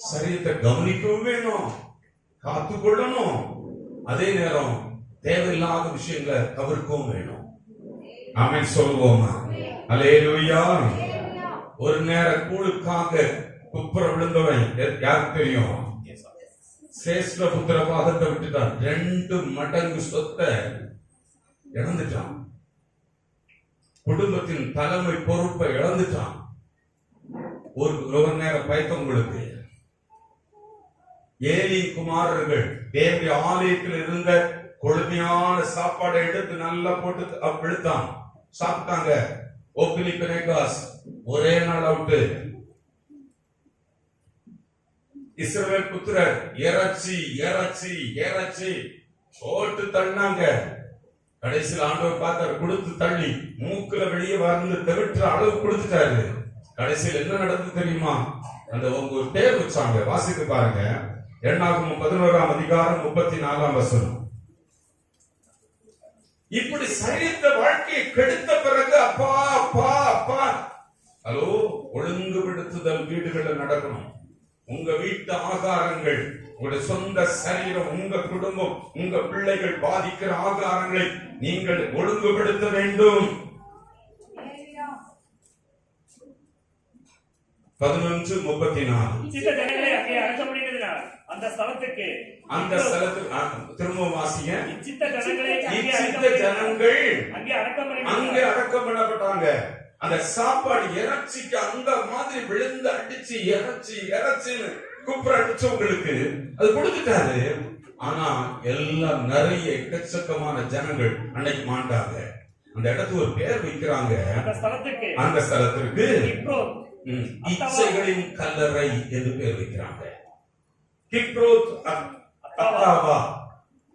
சரீரத்தை கவனிக்கவும் வேணும், காத்துக்கொள்ளணும். அதே நேரம் தேவையில்லாத விஷயங்களை தவிர்க்கவும் வேணும். ஆமென் சொல்லுவோமா? அல்லேலூயா. ஒரு நேர கூழுக்காக குப்புற விழுந்தவன் யாருக்கு தெரியும்? சேஷ்ட புத்திர பாகத்தை விட்டுட்டான். 2 மடங்கு சொத்தை இழந்துட்டான். குடும்பத்தின் தலைமை பொறுப்பை இழந்துட்டான். ஒரு நேர பயத்தம் கொடுத்து ஏலி குமாரர்கள் தேவனுடைய ஆலயத்தில் இருந்த கொழுமையான சாப்பாடை எடுத்து நல்லா போட்டு விழுத்தான். சாப்பிட்டாங்க. ஓபினி பினேகாஸ் ஒரே நாள் அவுட்டு. இஸ்ரவேல் புத்திரர் இறைச்சி இறைச்சி இறைச்சி போட்டு தள்ளினாங்க. கடைசியில் ஆண்டவர் பார்த்தார், கொடுத்து தள்ளி மூக்குல வெளியே வந்து தவிர்த்து அளவு கொடுத்துட்டாரு. கடைசியில் என்ன நடந்து தெரியுமா? அந்த உங்க பேர் வச்சாங்க. வாசித்து பாருங்க. எண்ணாகமம் 11ஆம் அதிகாரம் 34ஆம் வசனம். இப்படி சரீரத்த வாழ்க்கையை கெடுத்த பிறகு அப்பா அப்பா அப்பா. ஹலோ, ஒழுங்குபடுத்துதல் வீடுகளில் நடக்கணும். உங்க வீட்டு ஆகாரங்கள், உங்களுடைய சொந்த சரீரம், உங்க குடும்பம், உங்க பிள்ளைகள் பாதிக்கிற ஆகாரங்களை நீங்கள் ஒழுங்குபடுத்த வேண்டும். 11:34. அந்த ஸ்தலத்துக்கு திரும்பவும் வாசிங்க. இச்சித்த ஜனங்கள் அங்கே அடக்கம் பண்ணப்பட்டாங்க. அந்த சாப்பாடு இறைச்சிக்கு அந்த மாதிரி விழுந்து அடிச்சு இறைச்சி இறைச்சின்னு குப்புற அடிச்சவங்களுக்கு அது கொடுத்துட்டாரு. ஆனா எல்லாம் நிறைய எக்கச்சக்கமான ஜனங்கள் அன்னைக்கு மாண்டாங்க. அந்த இடத்துக்கு ஒரு பேர் வைக்கிறாங்க. அந்த ஸ்தலத்திற்கு இச்சைகளின் கல்லறை என்று பேர் வைக்கிறாங்க. கிப்ரோத் அத்தாவா.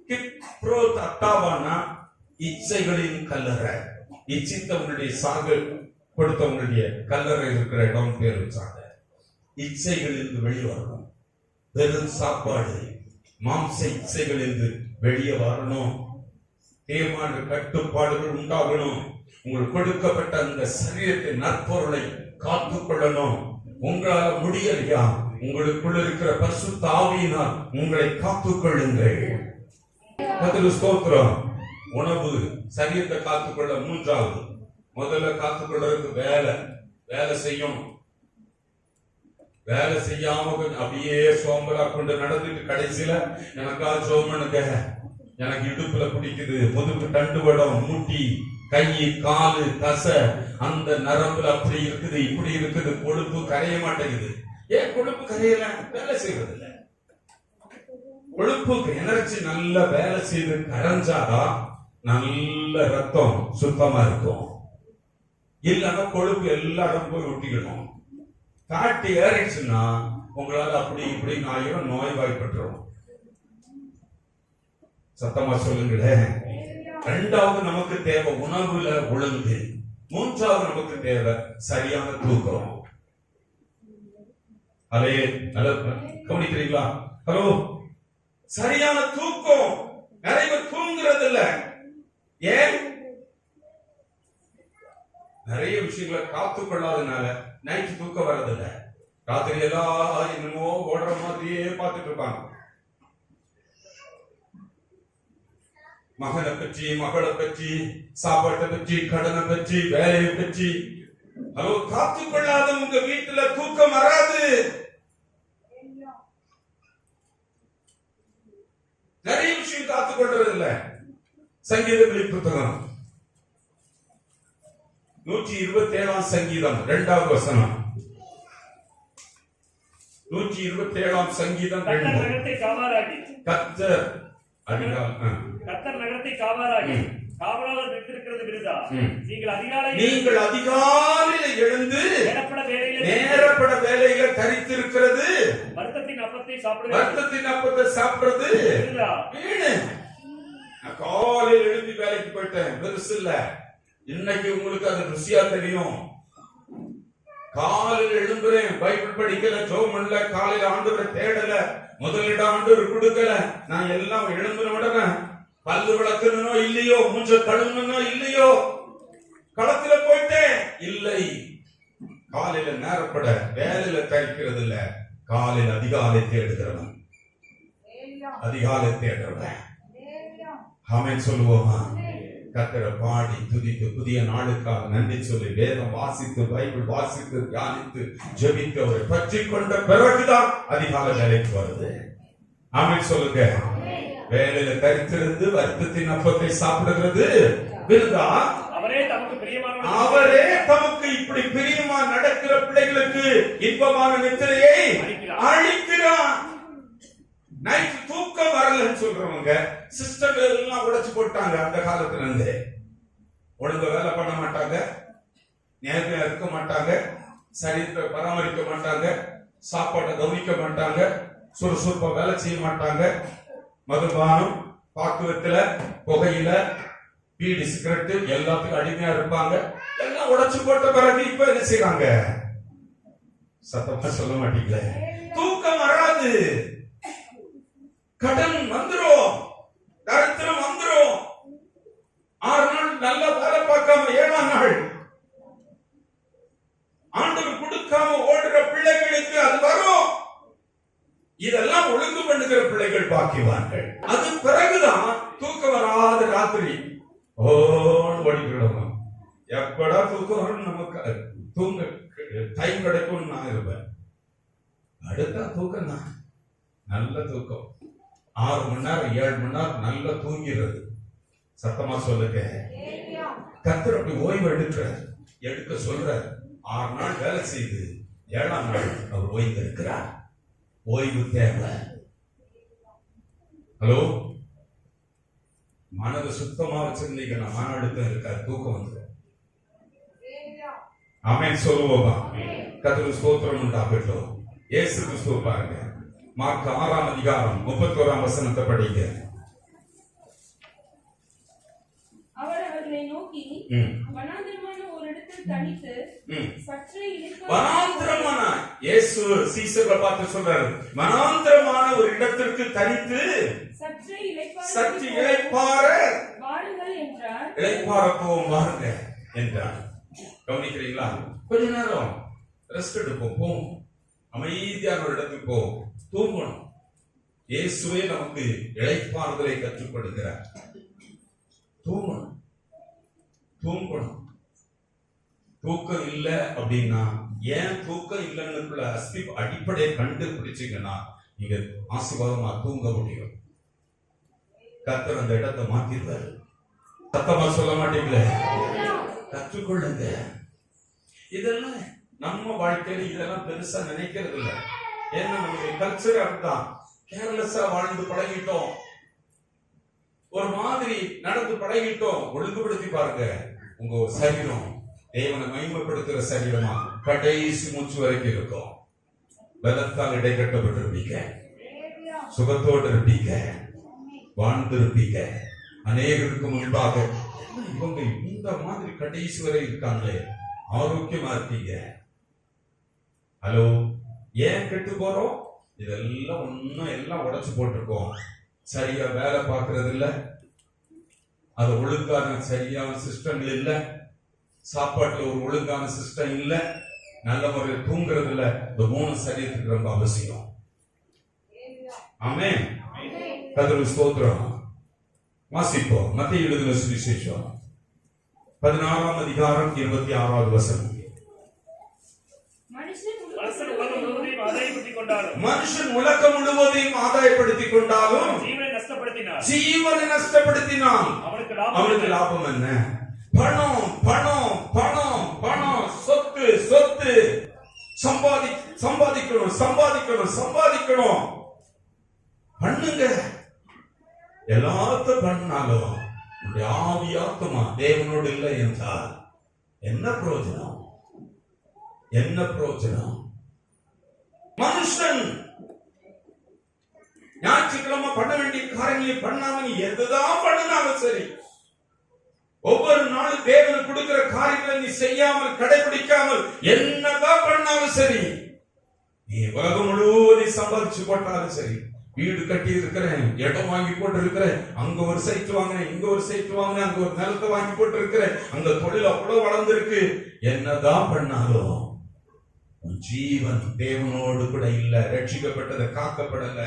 கிப்ரோத் அத்தாவானா இச்சைகளின் கல்லறை. இச்சித்தவங்களுடைய சாகல் கொடுத்தவங்களுடைய கல்லறை இருக்கிற இடம் பேர் வச்சாங்க. இச்சைகளிலிருந்து வெளியே வரணும். வெறும் சாப்பாடு, மாம்ச இச்சைகளிலிருந்து வெளியே வரணும். தீர்மான கட்டுப்பாடுகள் உண்டாகணும். உங்களுக்கு கொடுக்கப்பட்ட அந்த சரீரத்தின் நற்பொருளை காத்துக்கொள்ளணும். உங்களால முடியலையா? உங்களுக்குள்ள இருக்கிற பரிசுத்த ஆவியினால் உங்களை காத்துக்கொள்ளுங்கள். கர்த்தருக்கு ஸ்தோத்திரம். உணவு, சரீரத்தை காத்துக்கொள்ள 3வது. முதல்ல காத்துக்கொள்றதுக்கு வேலை செய்யணும். வேலை செய்யாம அப்படியே சோம்பலா கொண்டு நடந்துட்டு கடைசியில எனக்கா சோமனுக்க, எனக்கு இடுப்புல பிடிக்குது, முதுகு தண்டுவடம், மூட்டி, கை, காலு, தசை, அந்த நரம்புல அப்படி இருக்குது இப்படி இருக்குது, கொழுப்பு கரைய மாட்டேங்குது. ஏன் கொழுப்பு கரையல? வேலை செய்வது இல்ல. கொழுப்புக்கு எனர்ஜி நல்லா வேலை செய்து கரைஞ்சாதான் நல்ல ரத்தம் சுத்தமா இருக்கும். இல்லன்னா கொழுப்பு எல்லாரும் போய் ஒட்டிக்கணும். காட்டி ஏறிடுச்சுன்னா உங்களால அப்படி இப்படி ஆயிரம் நோய்வாய்ப்பட்டுரும். சத்தமா சொல்லுங்களேன். 2வது நமக்கு தேவை உணவுல ஒழுங்கு. 3வது நமக்கு தேவை சரியான தூக்கம். அதே கவனிக்கிறீங்களா? ஹலோ, சரியான தூக்கம். நிறைய பேர் தூங்குறது இல்ல. ஏன்? நிறைய விஷயங்களை காத்து கொள்ளாதனால நைட்டு தூக்கம் வர்றதில்ல. ராத்திரி எல்லாம் என்னமோ ஓடுற மாதிரியே பார்த்துட்டு இருப்பாங்க. மகனை பற்றி, மகளை பற்றி, சாப்பாட்டை பற்றி, கடனை பற்றி, வேலையை பற்றி. காத்து கொள்ளாத உங்க வீட்டுல தூக்கம் வராது. நிறைய விஷயம் காத்துக் கொள்றது இல்ல. சங்கீதங்களின் புத்தகம் 127 சங்கீதம் 2வது வசனம். 127 சங்கீதம் 2. கர்த்தர் நகரத்தை காவாராகி காவலாளர் வைத்திருக்கிறது விருதா. நீங்கள் அதிகாலையில எழுந்து நேரப்பட வேலையில தரித்திருக்கிறது. வருத்தத்தின் அப்பத்தை சாப்பிடுறது காலையில் எழுந்து வேலைக்கு போயிட்டேன், பெருசு இல்ல. இன்னைக்கு உங்களுக்கு அது ருசியா தெரியும். காலையில் எழும்புறேன், பைபிள் படிக்கல, ஜெபம் பண்ணல, காலையில ஆண்டவரை தேடல, முதலிடம் ஆண்டவர் கொடுக்கல. நான் எல்லாம் எழும்புன உடனே பல்லு விளக்கணுனோ இல்லையோ, மூஞ்ச கழுவணுனோ இல்லையோ, களத்துல போயிட்டேன். இல்லை, காலையில நேரப்பட வேலையில தரிக்கிறது இல்ல. காலையில் அதிகாலை தேடுகிறவன், அதிகாலை தேடுறவன். ஆமென் சொல்லுவோமா? கர்த்தரை பாடி துதித்து புதிய நாளுக்காக நன்றி சொல்லி வேதம் வாசித்து பைபிள் வாசித்து தியானித்து ஜெபித்து அவரை பற்றி கொண்ட பிறகுதான் அதிகாலை வேலைக்கு வருது. ஆமென் சொல்லுங்க. வேலையில தரித்திருந்து வருத்தத்தின் அப்பத்தை சாப்பிடுகிறது விருதா. அவரே தமக்கு இப்படி பிரியமா நடக்கிற பிள்ளைகளுக்கு இன்பமான நித்திரையை அளிக்கிறார். நைட் தூக்கம் வரலன்னு சொல்றவங்க சிஸ்டம் எல்லாம் உடைச்சு போட்டாங்க. அந்த காலத்துல இருந்து ஒழுங்க வேலை பண்ண மாட்டாங்க, நேர்மையா இருக்க மாட்டாங்க, சரீரத்தை பராமரிக்க மாட்டாங்க, சாப்பாட்டை கவனிக்க மாட்டாங்க, சுறுசுறுப்பா வேலை செய்ய மாட்டாங்க, மதுபானம், பாக்குவத்துல, புகையில, பீடி, சிகரெட்டு எல்லாத்துக்கும் அடிமையா இருப்பாங்க. எல்லாம் உடைச்சு போட்ட பிறகு இப்ப என்ன செய்யறாங்க? சத்தமா சொல்ல மாட்டீங்களே. தூக்கம் வராது, கடன் வந்துரும், தரித்திரம் வந்துரும். 6 நாள் நல்ல வேலை பார்க்காம 7ஆம் நாள் ஆண்டவர் கொடுக்காம ஓடுற பிள்ளைகளுக்கு அது வரும். இதெல்லாம் ஒழுங்கு பண்ணுகிற பிள்ளைகள் பாக்கியவான்கள். அது பிறகுதான் தூக்கம் வராத ராத்திரி ஓடிக்கிடணும். எப்படா தூக்கம் வரும், நமக்கு தூங்க டைம் கிடைக்கும் நான் இருப்பேன். அடுத்த தூக்கம் தான் நல்ல தூக்கம். 6 மணி நேரம் 7 மணி நேரம் நல்லா தூங்கிறது. சத்தமா சொல்லுங்க. கர்த்தர் அப்படி ஓய்வு எடுக்க சொல்றார். 6 நாள் வேலை செய்து 7ஆம் நாள் அவர் ஓய்வு இருக்கிறார். ஓய்வு தேவை. ஹலோ, மனதை சுத்தமா வச்சிருந்தீங்கன்னா மன அழுத்தம் இருக்காது, தூக்கம் வந்துடும். ஆமென் சொல்லுவோமா? கர்த்தருக்கு ஸ்தோத்திரம் உண்டாகட்டும். இயேசு கிறிஸ்துவை பாருங்க. மார்க் 6ஆம் அதிகாரம் 31ஆம் வசனத்தை படிங்க. அவர் அவர்களை நோக்கி வனாந்திரமான ஒரு இடத்தில் தனித்து சற்றே வனாந்திரமான இயேசு சீசர்களை பார்த்து சொல்றாரு, வனாந்திரமான ஒரு இடத்திற்கு தனித்து சற்று இளைப்பாற வாருங்கள் என்றார். இளைப்பாற போவோம் வாருங்க என்றார். கவனிக்கிறீங்களா? கொஞ்ச நேரம் ரெஸ்ட் எடுப்போம், போவோம், அமைதியான ஒரு இடத்துக்கு போவோம், தூங்கணும். இயேசுவே நமக்கு இளைப்பாறுதலை கற்றுக் கொடுக்கிறார். தூங்கணும், தூங்கணும். தூக்கம் இல்ல அப்படின்னா, ஏன் தூக்கம் இல்லைன்னு அடிப்படையை கண்டுபிடிச்சீங்கன்னா நீங்க ஆசீர்வாதமா தூங்க முடியும். கர்த்தர் அந்த இடத்தை மாத்திடுவாரு. சத்தமா சொல்ல மாட்டீங்களே? கற்றுக்கொள்ளுங்க. இதெல்லாம் நம்ம வாழ்க்கையில இதெல்லாம் பெருசா நினைக்கிறது இல்லை. ஏன்னா நம்முடைய கல்ச்சர் அப்படிதான். கேர்லெஸ்ஸா வாழ்ந்து பழகிட்டோம், ஒரு மாதிரி நடந்து பழகிட்டோம். ஒழுங்குபடுத்தி பாருங்க. உங்க சரீரம் தேவனை மகிமைப்படுத்துற சரீரமா கடைசி மூச்சு வரைக்கும் இருக்கும். பலத்தால் இடை கட்டப்பட்டிருப்பீங்க, சுகத்தோடு இருப்பீங்க, வாழ்ந்து இருப்பீங்க. அநேகருக்கு முன்பாக இவங்க இந்த மாதிரி கடைசி வரை இருக்காங்களே, ஆரோக்கியமா இருப்பீங்க. ஹலோ, ஏன் கெட்டு போறோம்? இதெல்லாம் ஒன்னும் எல்லாம் உடைச்சு போட்டிருக்கோம். சரியா வேலை பார்க்கறது இல்ல, அது ஒழுங்கான சரியான சிஸ்டங்கள் இல்ல, சாப்பாட்டுல ஒரு ஒழுங்கான சிஸ்டம் இல்ல, நல்ல முறையில் தூங்குறதுல இந்த 3 சரீரத்துக்கு ரொம்ப அவசியம். ஆமென். கர்த்தருக்கு ஸ்தோத்திரம். வாசிப்போம். மத்தேயு எழுதின சுவிசேஷம் 16ஆம் அதிகாரம் 26வது வசனம். மனுஷன் உலகம் முழுவதையும் ஆதாயப்படுத்திக் கொண்டாலும் ஜீவனை நஷ்டப்படுத்தினால் அவனுக்கு லாபம் என்ன? பணம் பணம் பணம் பணம், சொத்து சொத்து, சம்பாதிக்கணும் சம்பாதிக்கணும் சம்பாதிக்கணும். பண்ணுங்க, எல்லாத்தையும் பண்ணாலும் உங்களுடைய ஆவி ஆத்துமா தேவனோடு இல்லை என்றால் என்ன பிரயோஜனம்? என்ன பிரயோஜனம்? மனுஷன் ஞாயிற்றுக்கிழமை பண்ண வேண்டிய காரியங்களை பண்ணாம நீ எதுதான் பண்ணினாலும் சரி, ஒவ்வொரு நாளும் தேவனுக்கு கொடுக்கிற காரியங்களை நீ செய்யாமல் கடைபிடிக்காமல் என்னதான் பண்ணாலும் சரி, நீ உலகம் முழுவதும் சம்பாதிச்சு போட்டாலும் சரி, வீடு கட்டி இருக்கிறேன், இடம் வாங்கி போட்டு இருக்கிறேன், அங்க ஒரு சைட் வாங்கினேன், இங்க ஒரு சைட் வாங்கினேன், அங்க ஒரு நிலத்தை வாங்கி போட்டு இருக்கிறேன், அந்த தொழில் அவ்வளவு வளர்ந்திருக்கு, என்னதான் பண்ணாலும் ஜீவன் தேவனோடு கூட இல்ல, ரட்சிக்கப்பட்டதை காக்கப்படல,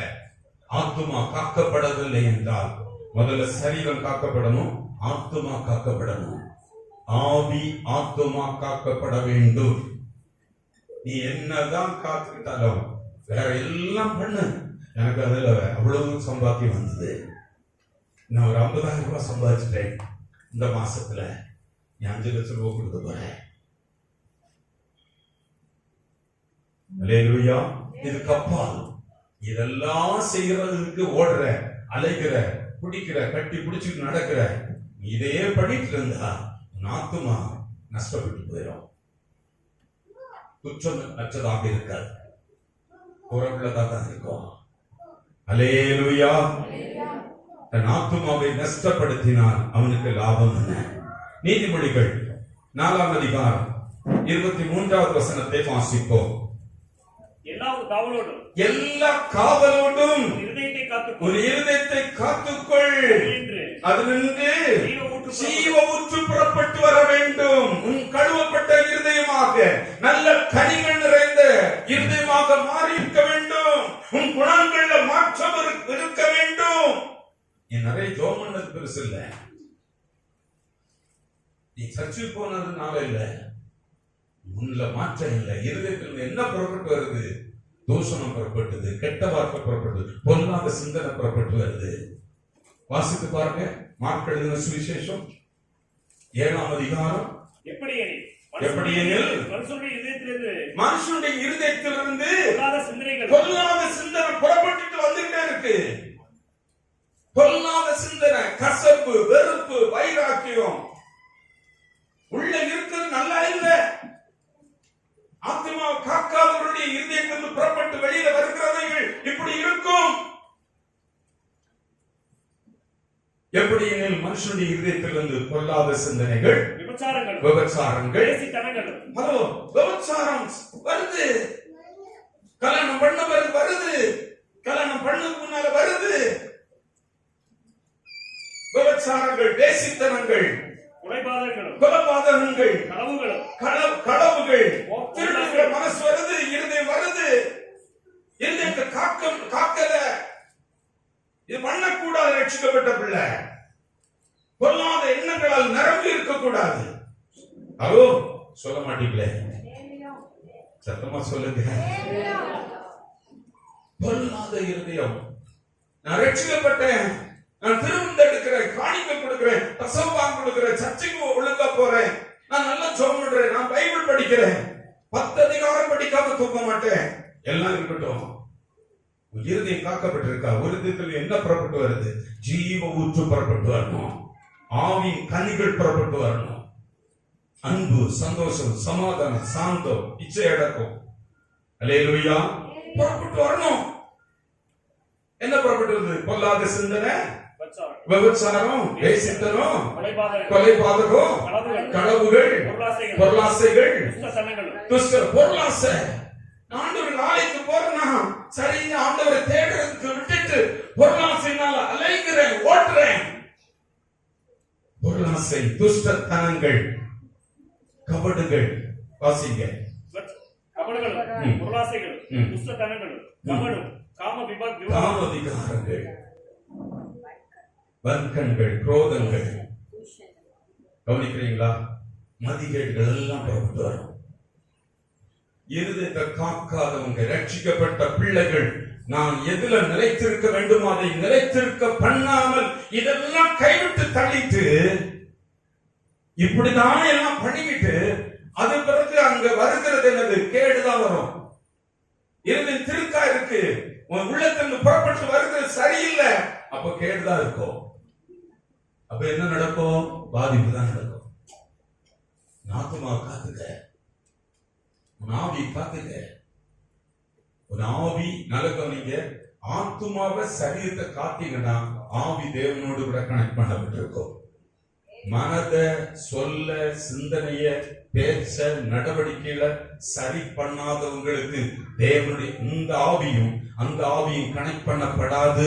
ஆத்துமா காக்கப்படவில்லை என்றால் முதல்ல சரீரம் காக்கப்படணும், ஆத்துமா காக்கப்படணும். ஆவி ஆத்துமா காக்கப்பட வேண்டும். நீ என்னதான் காத்துக்கிட்டாலும் வேற எல்லாம் பண்ணு, எனக்கு அதுல அவ்வளவு சம்பாத்தியம் வந்தது, நான் ஒரு 50,000 ரூபாய் சம்பாதிச்சிட்டேன், இந்த மாசத்துல நீ 5 லட்சம் ரூபாய் கொடுத்து போறேன். அல்லேலூயா. இதுக்கு அப்பால் இதெல்லாம் செய்யறதுக்கு ஓடுற, அலைகிற, பிடிக்கிற, கட்டி பிடிச்சிட்டு நடக்கிற, இதையே பண்ணிட்டு இருந்தா ஆத்துமா நஷ்டப்பட்டு போயிடும். குற்றம் அற்றதாக இருக்காது, புறவுள்ளதாக தான் இருக்கும். அல்லேலூயா. தன் ஆத்துமாவை நஷ்டப்படுத்தினால் அவனுக்கு லாபம் என்ன? நீதிமொழிகள் 4ஆம் அதிகாரம் 23வது வசனத்தை வாசிப்போம். எல்லா காவலோடும் ஒரு இருதயத்தை காத்துக்கொள், அதிலிருந்து ஜீவ ஊற்று புறப்பட்டு வர வேண்டும். உன் கழுவப்பட்ட இருதயமாக நல்ல கனிகள் நிறைந்த இருதயமாக மாறி இருக்க வேண்டும். உன் குணங்கள்ல மாற்றம் இருக்க வேண்டும். நீ நிறைய ஜோம் பண்ணது பெருசு இல்ல, நீ சர்ச்சுக்கு போனதுனால இல்ல, உன்ல மாற்றம் இல்லை. இருதயத்தில் என்ன புறப்பட்டு வருது? தூஷணம் புறப்பட்டது, கெட்ட வார்த்தை புறப்பட்டது, பொல்லாத சிந்தனை புறப்பட்டு வருது. வாசித்து பாருங்க, மார்க் எழுதின சுவிசேஷம் 7ஆம் அதிகாரம். எப்படியெனில் மனுஷனுடைய இருதயத்திலிருந்து பொல்லாத சிந்தனை புறப்பட்டு வந்துகிட்டே இருக்கு. பொல்லாத சிந்தனை, கசப்பு, வெறுப்பு, வைராக்கியம் உள்ள இருக்கிறது நல்லா இல்லை. ஆத்மா காக்காதவருடைய இருதயத்திலிருந்து புறப்பட்டு வெளியில வருகிறவைகள் இப்படி இருக்கும். எப்படி எனில் மனுஷனுடைய இருதயத்திலிருந்து பொல்லாத சிந்தனைகள், விபச்சாரங்கள், ஹலோ விபச்சாரம் வருது, கல்யாணம் பண்ண வருது, கல்யாணம் பண்ணதுக்கு முன்னால வருது, விபச்சாரங்கள், வேசித்தனங்கள், கொலைபாதகங்கள், களவுகள், திருடுகிற மனசு வருது, இருதயம் வருது. இருதயத்தை காக்கல, இது பண்ணக்கூடாது. ரட்சிக்கப்பட்ட பிள்ளை பொல்லாத எண்ணங்களால் நிரம்பி இருக்கக்கூடாது. ஹலோ சொல்ல மாட்டீங்களே, சத்தமா சொல்லுங்க. பொல்லாத இருதயம். நான் ரட்சிக்கப்பட்டேன், நான் திரும்ப எடுக்கிறேன், காணிக்க கொடுக்கிறேன், தசவாங்க கொடுக்கிறேன், சர்ச்சைக்கு ஒழுங்கா போறேன், நான் நல்லா ஜெபம் பண்றேன், நான் பைபிள் படிக்கிறேன், 10 அதிகாரம் படிக்காம தூக்க மாட்டேன், எல்லாம் இருக்கட்டும். இருதயம் காக்கப்பட்டிருக்கா? இருதயத்தில் என்ன புறப்பட்டு வருது? ஜீவ ஊற்று புறப்பட்டு வரணும், ஆவின் கனிகள் புறப்பட்டு வரணும், அன்பு, சந்தோஷம், சமாதானம், சாந்தம், இச்சை அடக்கம், அல்லேலூயா புறப்பட்டு வரணும். என்ன புறப்பட்டு வருது? பொல்லாத சிந்தனை, விபச்சாரம், வேசித்தனம், கொலைபாதகம், களவுகள், பொருளாசைகள், துஷ்ட பொருளாசை. ஆண்டவர் ஆலயத்துக்கு போறேன்னா சரி, ஆண்டவரை தேடுறதுக்கு விட்டுட்டு பொருளாசைனால அலைகிறேன், ஓட்டுறேன். பொருளாசை, துஷ்டத்தனங்கள், கபடுகள் வாசிங்க. கபடுகளும் பொருளாசைகளும் துஷ்டத்தனங்களும் கபடும் காமவிகாரங்கள், வன்கண்கள், குரோதங்கள், கவனிக்கிறீங்களா? மதிகேடுகள் எல்லாம் புறப்பட்டு வரும். இருதயத்தை காக்காதவங்க, ரட்சிக்கப்பட்ட பிள்ளைகள், நான் எதுல நிலைத்திருக்க வேண்டும் அதை நிலைத்திருக்க பண்ணாமல் இதெல்லாம் கைவிட்டு தள்ளிட்டு இப்படிதான் எல்லாம் பண்ணிக்கிட்டு அது பிறகு அங்க வருகிறது என்னது? கேடுதான் வரும். இருதயம் திருக்கா இருக்கு, உன் உள்ளத்திலிருந்து புறப்பட்டு வருகிறது சரியில்லை, அப்ப கேடுதான் இருக்கும். அப்ப என்ன நடக்கும்? பாதிப்பு தான் நடக்கும். ஆத்துமா காத்துக்க, உன் ஆவி காத்துக்க. உன் ஆவி நல்ல கவனிங்க, ஆத்துமாவை சரீரத்தை காத்தீங்கன்னா ஆவி தேவனோடு கூட கனெக்ட் பண்ணப்பட்டிருக்கும். மனதை, சொல்ல, சிந்தனைய, பேச்ச, நடவடிக்கையில சரி பண்ணாதவங்களுக்கு தேவனுடைய இந்த ஆவியும் அந்த ஆவியும் கனெக்ட் பண்ணப்படாது.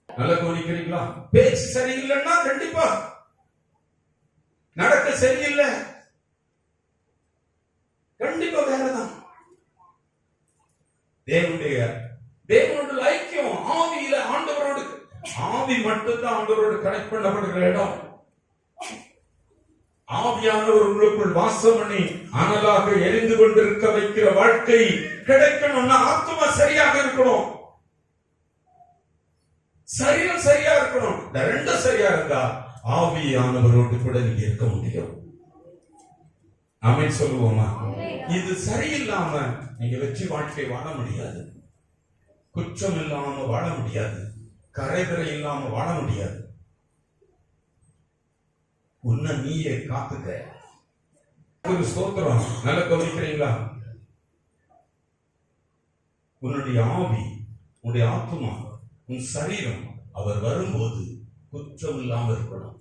நல்லா கவனிக்கிறீங்களா? பேச்சு சரியில்லைன்னா கண்டிப்பா நடக்க சரியில்லை, கண்டிப்பா வேறதான். தேவனுடைய ஐக்கியம் ஆவியில ஆண்டவரோடு, ஆவி மட்டும்தான் ஆண்டவரோடு கனெக்ட் பண்ணப்படுகிற இடம். ஆவியானவர் உங்களுக்குள் வாசம் பண்ணி அனலாக எரிந்து கொண்டிருக்க வைக்கிற வாழ்க்கை கிடைக்கணும்னா ஆத்துமா சரியாக இருக்கணும், சரீரம் சரியா இருக்கணும். இந்த ரெண்டும் சரியா இருந்தா ஆவியானவரோடு கூட நீங்க இருக்க முடியும். ஆமென் சொல்லுவோமா? இது சரியில்லாம நீங்க வெற்றி வாழ்க்கை வாழ முடியாது, குற்றம் இல்லாம வாழ முடியாது, கரைதரை இல்லாம வாழ முடியாது. உன்னை நீயே காத்துக்க. ஒரு ஸ்தோத்திரம். நல்ல கவனிக்கிறீங்களா? உன்னுடைய ஆவி, உன்னுடைய ஆத்துமா, உன் சரீரம் அவர் வரும்போது குற்றம் இல்லாம இருக்கணும்.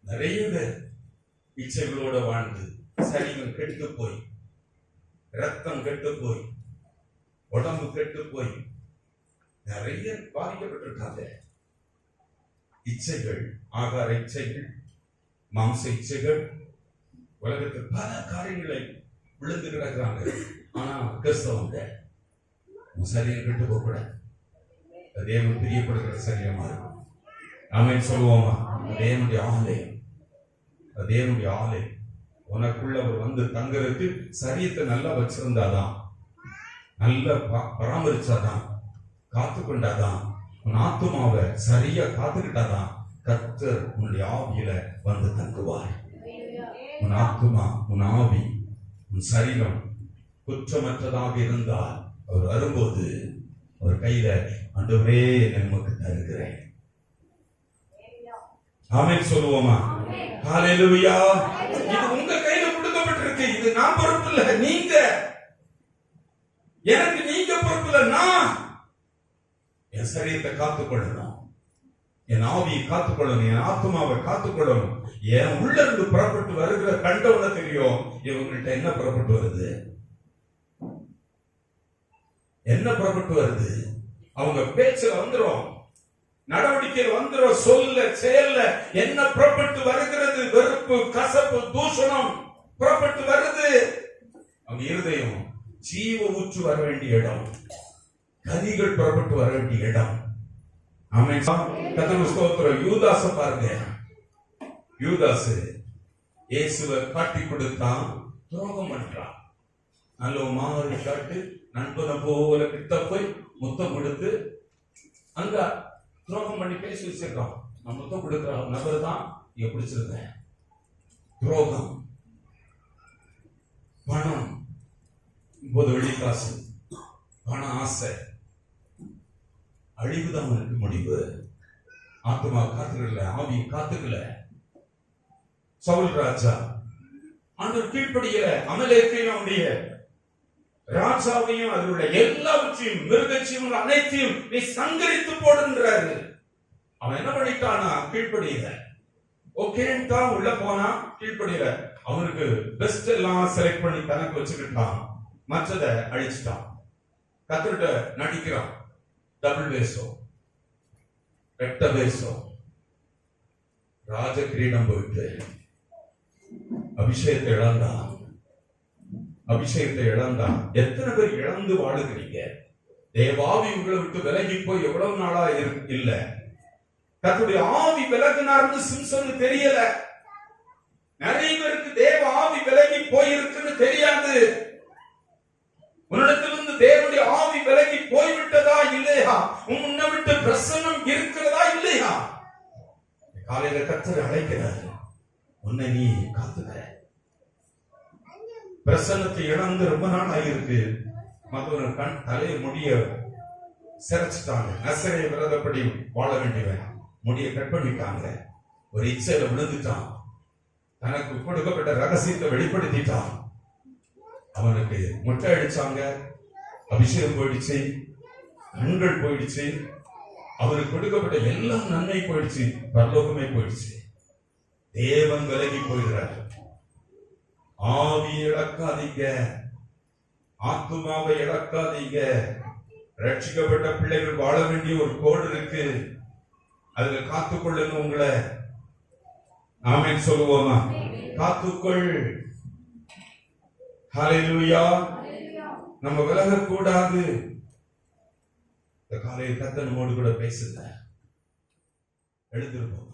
நிறைய பேர் இச்சைகளோட வாழ்ந்து சரீரம் கெட்டு போய், ரத்தம் கெட்டு போய், உடம்பு கெட்டு போய் நிறைய பாதிக்கப்பட்டிருக்காங்க. இச்சைகள், ஆகார இச்சைகள், மாம்ச இச்சைகள், உலகத்தில் பல காரியங்களை விழுந்து கிடக்கிறாங்க. ஆனா கிறிஸ்தவங்க சரீரம் கெட்டு போகக்கூடாது, தேவன் பிரியப்படுகிற சரீரமா இருக்கும். ஆமென் சொல்லுவோமா? தேவனுடைய ஆலயம், தேவனுடைய ஆலயம். உனக்குள்ள அவர் வந்து தங்கறதுக்கு சரீரத்தை நல்லா வச்சிருந்தாதான், நல்லா பராமரிச்சாதான், காத்து கொண்டாதான், உன் ஆத்துமாவை சரியா காத்துக்கிட்டாதான் கர்த்தர் உன்னுடைய ஆவியில வந்து தங்குவார். உன் ஆத்துமா, உன் ஆவி, உன் சரீரம் குற்றமற்றதாக இருந்தால் அவர் வரும்போது அவர் கையில ஆண்டவரே நமக்கு தருகிறேன். ஆமென் சொல்லுவோமா? ஹalleluya. இது உங்க கையில கொடுக்கப்பட்டிருக்கு. இது நான் பொறுப்பு இல்ல, நீங்க. எனக்கு நீங்க பொறுப்பு இல்ல, நான் என் சரீரத்தை காத்துக்கொள்ளணும், என் ஆவியை காத்துக்கொள்ளணும், என் ஆத்மாவை காத்துக்கொள்ளணும். என் உள்ள இருந்து புறப்பட்டு வருகிற கண்டவன தெரியும் இவங்கள்ட்ட என்ன புறப்பட்டு வருது, என்ன புறப்பட்டு வருது. அவங்க பேச்சுல வந்துரும், நடவடிக்கையில் வந்துரும், சொல்ல செயல்ல என்ன புறப்பட்டு வருகிறது. வெறுப்பு, கசப்பு, தூஷணம் புறப்பட்டு வருது. அவங்க இருதயம் ஜீவ ஊற்று வர வேண்டிய இடம், கனிகள் புறப்பட்டு வர வேண்டிய இடம். ஆமென். கர்த்தருக்கு ஸ்தோத்திரம். யூதாச பாருங்க, யூதாசு இயேசுவை காட்டி கொடுத்தான், துரோகம் பண்றான். நல்ல மாறி காட்டு நண்பனை போல கிட்ட போய் முத்தம் கொடுத்து அங்க துரோகம் பண்ணி பேசி வச்சிருக்கான். நான் முத்தம் கொடுக்கிற நபர் தான் நீங்க பிடிச்சிருக்கேன். துரோகம், பணம், 9 வெள்ளி காசு, பண ஆசை, அழிவுதான் அவனுக்கு முடிவு. ஆத்மா காத்துக்கல, ஆவி காத்துக்கல. சவுல் ராஜா ஆண்டவர் கீழ்ப்படியல. அமலேக்கையும் அவனுடைய ராஜாவையும் அதனுடைய எல்லாவற்றையும், மிருகஜீவன் அனைத்தையும் நீ சங்கரித்து போடுன்றாரு. அவன் என்ன பண்ணிட்டானா? கீழ்ப்படியல. ஓகேன்ட்டா உள்ள போனா, கீழ்ப்படியல. அவனுக்கு பெஸ்ட் எல்லாம் செலக்ட் பண்ணி தனக்கு வச்சுக்கிட்டான், மற்றத அழிச்சிட்டான். கத்துக்கிட்ட நடிக்கிறான், டபுள் வேஷம், ரெட்ட வேஷம், ராஜ கிரீடம் போயிட்டு அபிஷேகத்தை இழந்தான். அபிஷேகத்தை இழந்தான். எத்தனை பேர் இழந்து வாழுகிறீங்க? தேவாவி உங்களை விட்டு விலகி போய் எவ்வளவு நாளா இல்ல. கர்த்தருடைய ஆவி விலகினார்னு சிம்சனுக்கு தெரியல. நிறைய பேருக்கு தேவ ஆவி விலகி போயிருக்குன்னு தெரியாது. உன்னிடத்திலிருந்து தேவனுடைய ஆவி விலகி போய்விட்டதா இல்லையா? உன்னை விட்டு பிரசன்னம் இருக்கிறதா இல்லையா? காலையில கர்த்தர் அழைக்கிறார், உன்னை நீ காத்துக்கிற. பிரசன்னத்தை இழந்து ரொம்ப நாள் ஆகியிருக்கு. மற்றொரு கண் தலையை முடிய சிறைச்சிட்டாங்க. நசரே விரதப்படி வாழ வேண்டியவன் முடிய கட் பண்ணிட்டாங்க. ஒரு இச்சையில விழுந்துட்டான். தனக்கு கொடுக்கப்பட்ட ரகசியத்தை வெளிப்படுத்திட்டான். அவனுக்கு முட்டை அடிச்சாங்க. அபிஷேகம் போயிடுச்சு, கண்கள் போயிடுச்சு, அவருக்கு கொடுக்கப்பட்ட எல்லாம் நன்மை போயிடுச்சு, பரலோகமே போயிடுச்சு. தேவன் விலகி போயிடுறார். ஆவியை இழக்காதீங்க, ஆத்துமாவை இழக்காதீங்க. ரட்சிக்கப்பட்ட பிள்ளைகள் வாழ வேண்டிய ஒரு கோடு இருக்கு, அதுல காத்துக்கொள்ளுங்க. உங்களை ஆமென் சொல்லுவோமா? காத்துக்கொள். ஹல்லேலூயா. நம்ம விலகக்கூடாது. இந்த காலையில் கர்த்தர் நம்மோடு கூட பேசுங்க. எழுந்திருப்போம்.